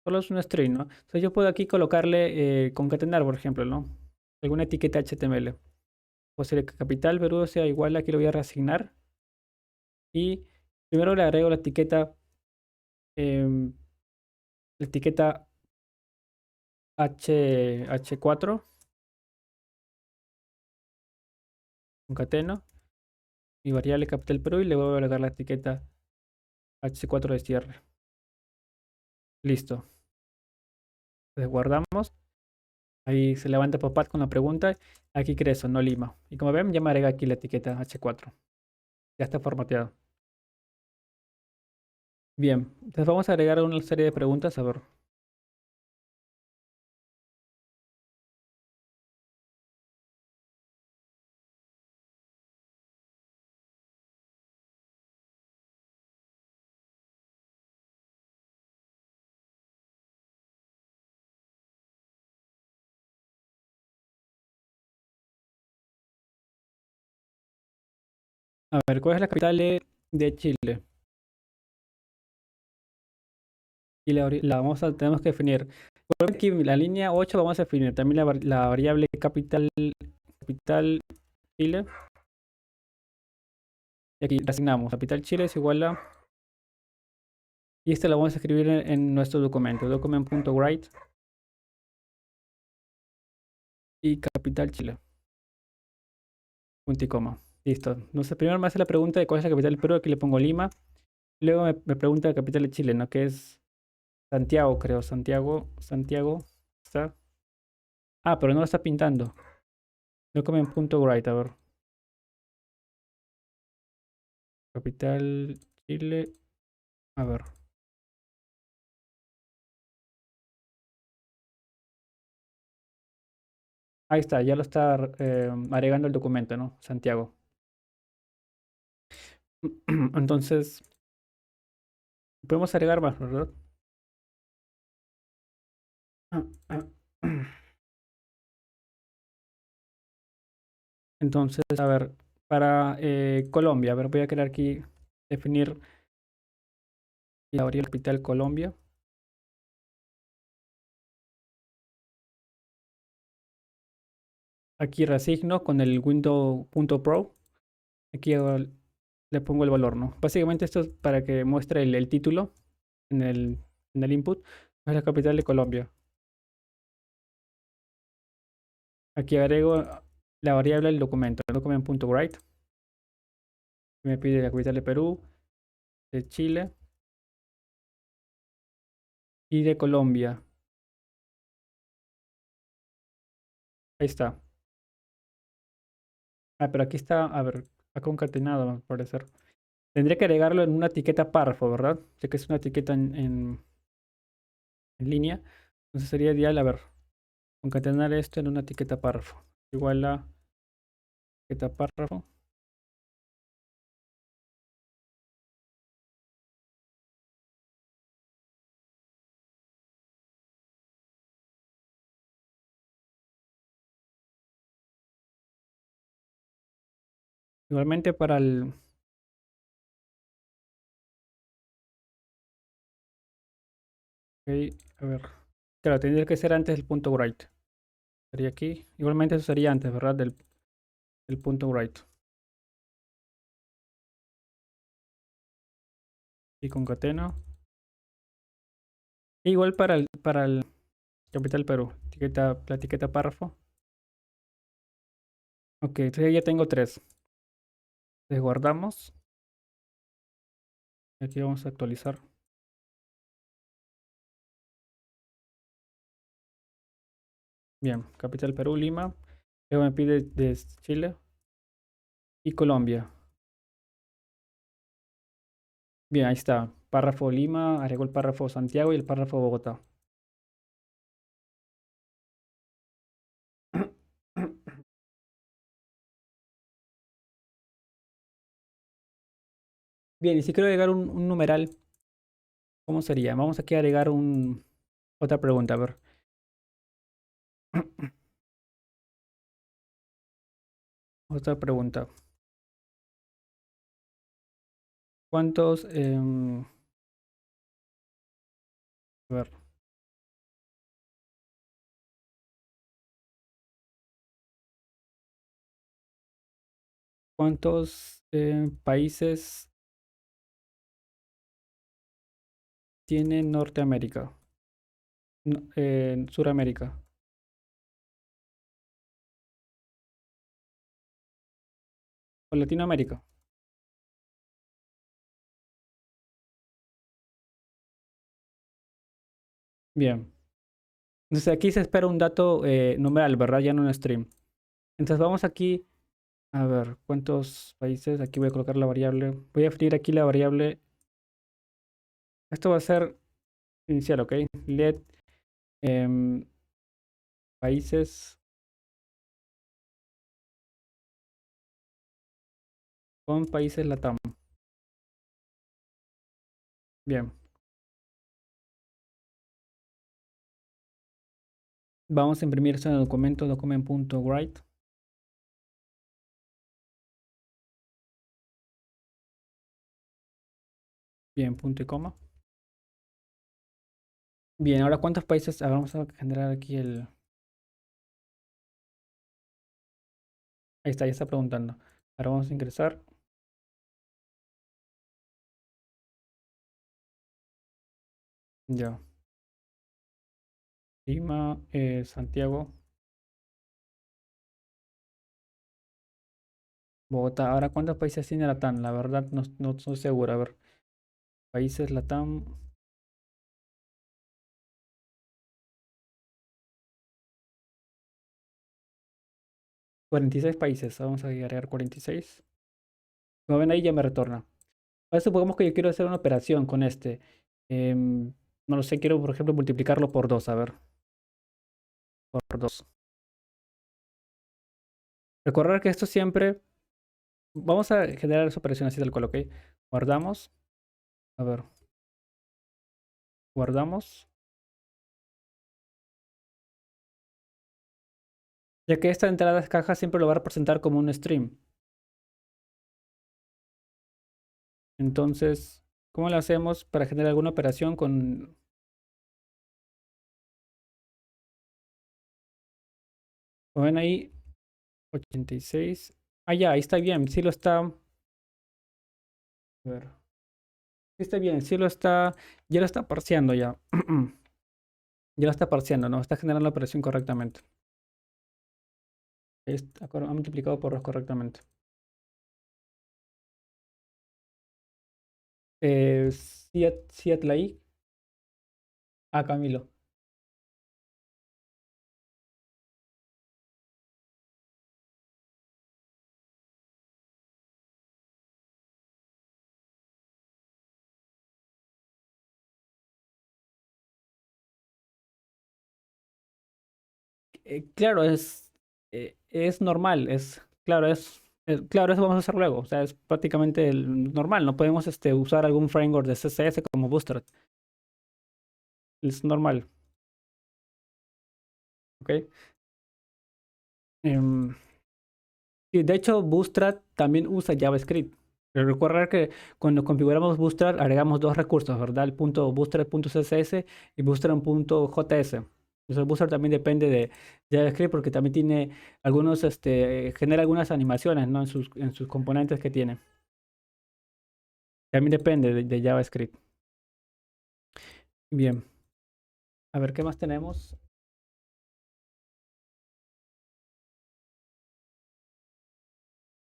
Solo es un string, ¿no? Entonces yo puedo aquí colocarle concatenar, por ejemplo, ¿no? Alguna etiqueta HTML. O sea, que capital Perú sea igual, aquí lo voy a reasignar. Y primero le agrego em, la etiqueta H4. Concateno. Mi variable capital Perú y le voy a agregar la etiqueta H4 de cierre. Listo. Entonces guardamos. Ahí se levanta pop-up con la pregunta. Aquí Creso, no Lima. Y como ven, ya me agrega aquí la etiqueta H4. Ya está formateado. Bien, entonces vamos a agregar una serie de preguntas. A ver, ¿cuál es la capital de Chile? Y tenemos que definir. Por aquí en la línea 8 vamos a definir también la variable capital Chile. Y aquí asignamos capital Chile es igual a... Y este lo vamos a escribir en nuestro documento. Document.write y capital Chile. Punto y coma. Listo. Entonces primero me hace la pregunta de cuál es la capital del Perú. Aquí le pongo Lima. Luego me pregunta la capital de Chile, ¿no? Que es Santiago, creo. Santiago. ¿Está? Ah, pero no lo está pintando. Document.write, a ver. Capital Chile. A ver. Ahí está, ya lo está agregando el documento, ¿no? Santiago. Entonces, podemos agregar más, ¿verdad? Entonces, a ver, para Colombia, a ver, voy a crear aquí, definir la variable capital Colombia. Aquí reasigno con el window.pro. Aquí le pongo el valor, ¿no? Básicamente esto es para que muestre el título en el input. Es la capital de Colombia. Aquí agrego la variable del documento. El document.write. Me pide la capital de Perú, de Chile y de Colombia. Ahí está. Ah, pero aquí está, a ver, ha concatenado, al parecer. Tendría que agregarlo en una etiqueta párrafo, ¿verdad? Ya que es una etiqueta en línea. Entonces sería ideal, a ver, concatenar esto en una etiqueta párrafo. Igual a etiqueta párrafo. Igualmente para el... Ok, a ver. Claro, tendría que ser antes del punto write. Sería aquí. Igualmente eso sería antes, ¿verdad? Del punto write. Y concateno. E igual para el capital Perú. La etiqueta párrafo. Ok, entonces ya tengo tres. Entonces guardamos. Aquí vamos a actualizar. Bien, capital Perú, Lima. Luego me pide de Chile y Colombia. Bien, ahí está. Párrafo Lima, agregó el párrafo Santiago y el párrafo Bogotá. Bien, y si quiero agregar un numeral, ¿cómo sería? Vamos aquí a agregar otra pregunta, a ver. Otra pregunta. ¿Cuántos, a ver, cuántos países tiene Norteamérica? Suramérica o Latinoamérica. Bien. Entonces aquí se espera un dato numeral, ¿verdad? Ya no un string. Entonces vamos aquí a ver cuántos países. Aquí voy a colocar la variable. Voy a definir aquí la variable. Esto va a ser inicial, ¿ok? Let em, países con países LATAM. Bien. Vamos a imprimir eso en el documento document.write. Bien, punto y coma. Bien, ahora ¿cuántos países? Vamos a generar aquí el... Ahí está, ya está preguntando. Ahora vamos a ingresar. Ya. Lima, Santiago, Bogotá. Ahora, ¿cuántos países tiene Latam? La verdad no estoy seguro. A ver, países Latam. 46 países. Vamos a agregar 46. Como ven ahí ya me retorna. Ahora supongamos que yo quiero hacer una operación con este. Em, no lo sé, quiero por ejemplo multiplicarlo por 2. A ver, por 2. Recordar que esto siempre... Vamos a generar esa operación así tal cual, ¿ok? Guardamos. A ver, guardamos. Ya que esta entrada de caja siempre lo va a representar como un stream. Entonces, ¿cómo lo hacemos para generar alguna operación con... Como ven ahí, 86. Ah, ya, ahí está bien. Sí lo está... A ver. Sí está bien, sí lo está... Ya lo está parseando ya. Ya lo está parciando, ¿no? Está generando la operación correctamente. Ha multiplicado por 2 correctamente. Siat Camilo. Claro, es normal, claro, claro, eso vamos a hacer luego. O sea, es prácticamente normal. No podemos usar algún framework de CSS como Bootstrap. Es normal, ¿ok? Em, y de hecho, Bootstrap también usa JavaScript. Pero recuerda que cuando configuramos Bootstrap agregamos dos recursos, ¿verdad? El punto bootstrap.css y bootstrap.js. Entonces Bootstrap también depende de JavaScript porque también tiene genera algunas animaciones, ¿no? En sus componentes que tiene. También depende de JavaScript. Bien. A ver, ¿qué más tenemos?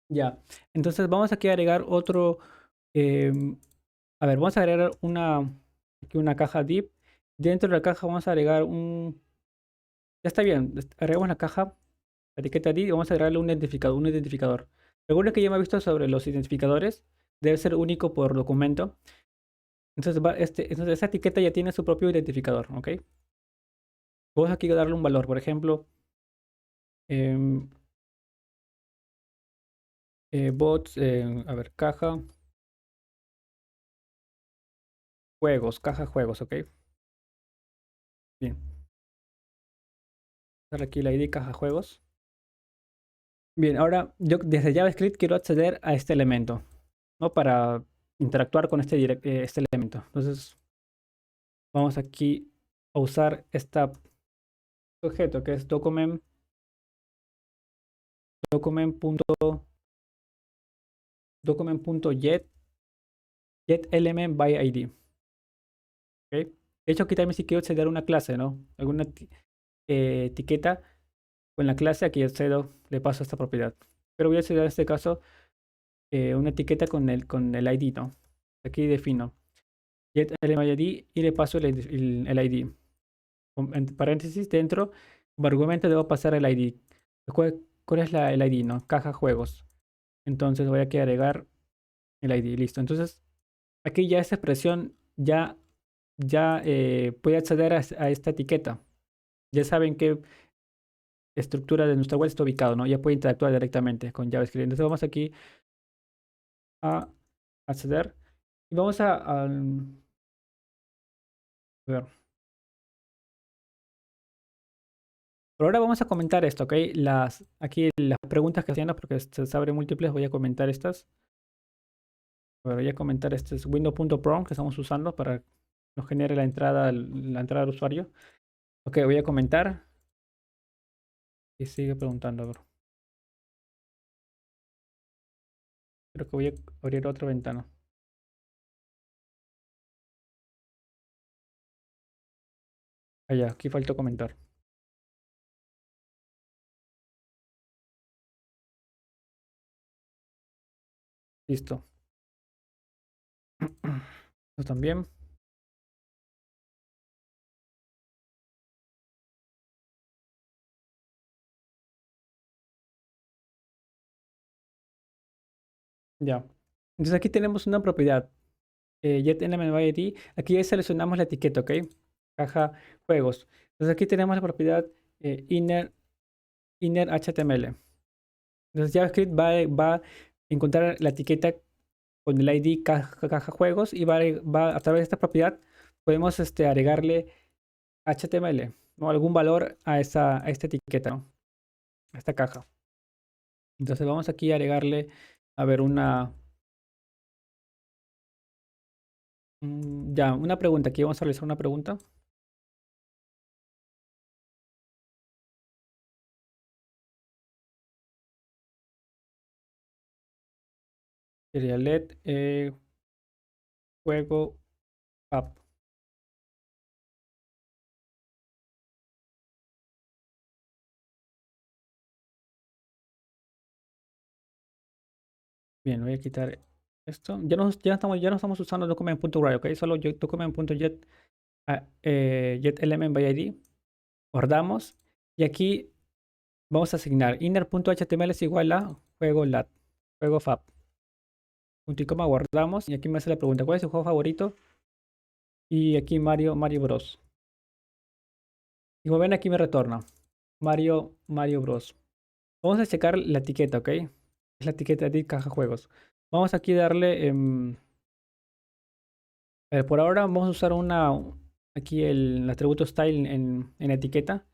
Ya. Entonces vamos aquí a agregar otro. em, a ver, vamos a agregar aquí una caja div. Dentro de la caja vamos a agregar un. Ya está bien. Agregamos la caja, la etiqueta div y vamos a agregarle un identificador. Un identificador. Recuerda que ya me he visto sobre los identificadores. Debe ser único por documento. Entonces, entonces esa etiqueta ya tiene su propio identificador, ¿ok? Vamos aquí a darle un valor. Por ejemplo, em, bots, a ver, caja juegos, ¿ok? Bien. Darle aquí la ID caja juegos. Bien, ahora yo desde JavaScript quiero acceder a este elemento, ¿no? Para interactuar con este elemento. Entonces, vamos aquí a usar este objeto que es document.get element by ID. ¿Ok? De hecho, aquí también si quiero acceder a una clase, ¿no? Alguna etiqueta con la clase, aquí accedo, le paso esta propiedad. Pero voy a acceder en este caso una etiqueta con el ID, ¿no? Aquí defino get element ID y le paso el ID. En paréntesis, dentro, como argumento debo pasar el ID. ¿Cuál es el ID, no? Caja juegos. Entonces voy aquí a agregar el ID, listo. Entonces, aquí ya esta expresión ya puede acceder a esta etiqueta. Ya saben qué estructura de nuestra web está ubicado, ¿no? Ya puede interactuar directamente con JavaScript. Entonces vamos aquí a acceder y vamos a ver. Por ahora vamos a comentar esto, ¿ok? Aquí las preguntas que hacían, porque se abre múltiples, voy a comentar estas. Voy a comentar este es window.prompt que estamos usando para que nos genere la entrada del usuario. Ok, voy a comentar y sigue preguntando. A ver. Creo que voy a abrir otra ventana. Ah, ya, aquí faltó comentar. Listo. Esto también. Ya. Entonces aquí tenemos una propiedad. getElementById. Aquí ya seleccionamos la etiqueta, ¿ok? Caja juegos. Entonces aquí tenemos la propiedad inner HTML. Entonces JavaScript va a encontrar la etiqueta con el ID caja juegos y a través de esta propiedad podemos agregarle HTML o algún valor a esta etiqueta, ¿no? A esta caja. Entonces vamos aquí a agregarle, a ver, una pregunta. Aquí vamos a realizar una pregunta. Sería let juego app. Bien, voy a quitar esto. Ya no estamos usando document.write, ¿ok? Solo document.get get element by ID. Guardamos. Y aquí vamos a asignar inner.html es igual a juego lat, juego fab. Punto y coma, guardamos. Y aquí me hace la pregunta, ¿cuál es su juego favorito? Y aquí Mario Bros. Y como ven, aquí me retorna Mario Bros. Vamos a checar la etiqueta, ¿ok? Es la etiqueta de caja juegos. Vamos aquí a darle... a ver, por ahora vamos a usar aquí el atributo style en etiqueta.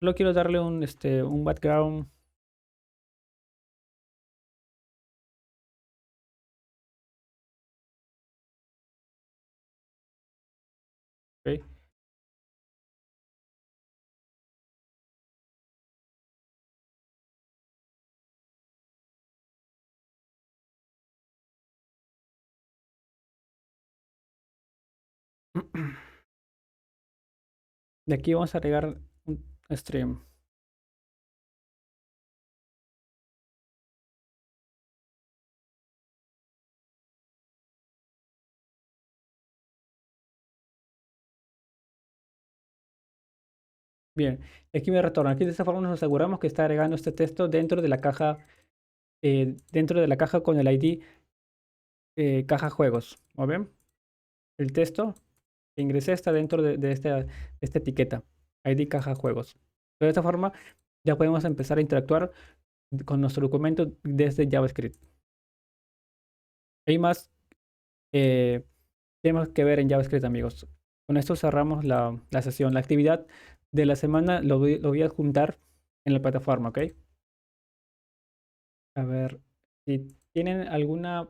Solo quiero darle un background. ¿Ok? De aquí vamos a agregar un stream. Bien, y aquí me retorna. Aquí de esta forma nos aseguramos que está agregando este texto dentro de la caja con el ID caja juegos. ¿O ven? El texto que ingresé está dentro de esta etiqueta, ID caja juegos. De esta forma ya podemos empezar a interactuar con nuestro documento desde JavaScript. Hay más temas que ver en JavaScript, amigos. Con esto cerramos la sesión. La actividad de la semana lo voy a juntar en la plataforma, ¿ok? A ver, si tienen alguna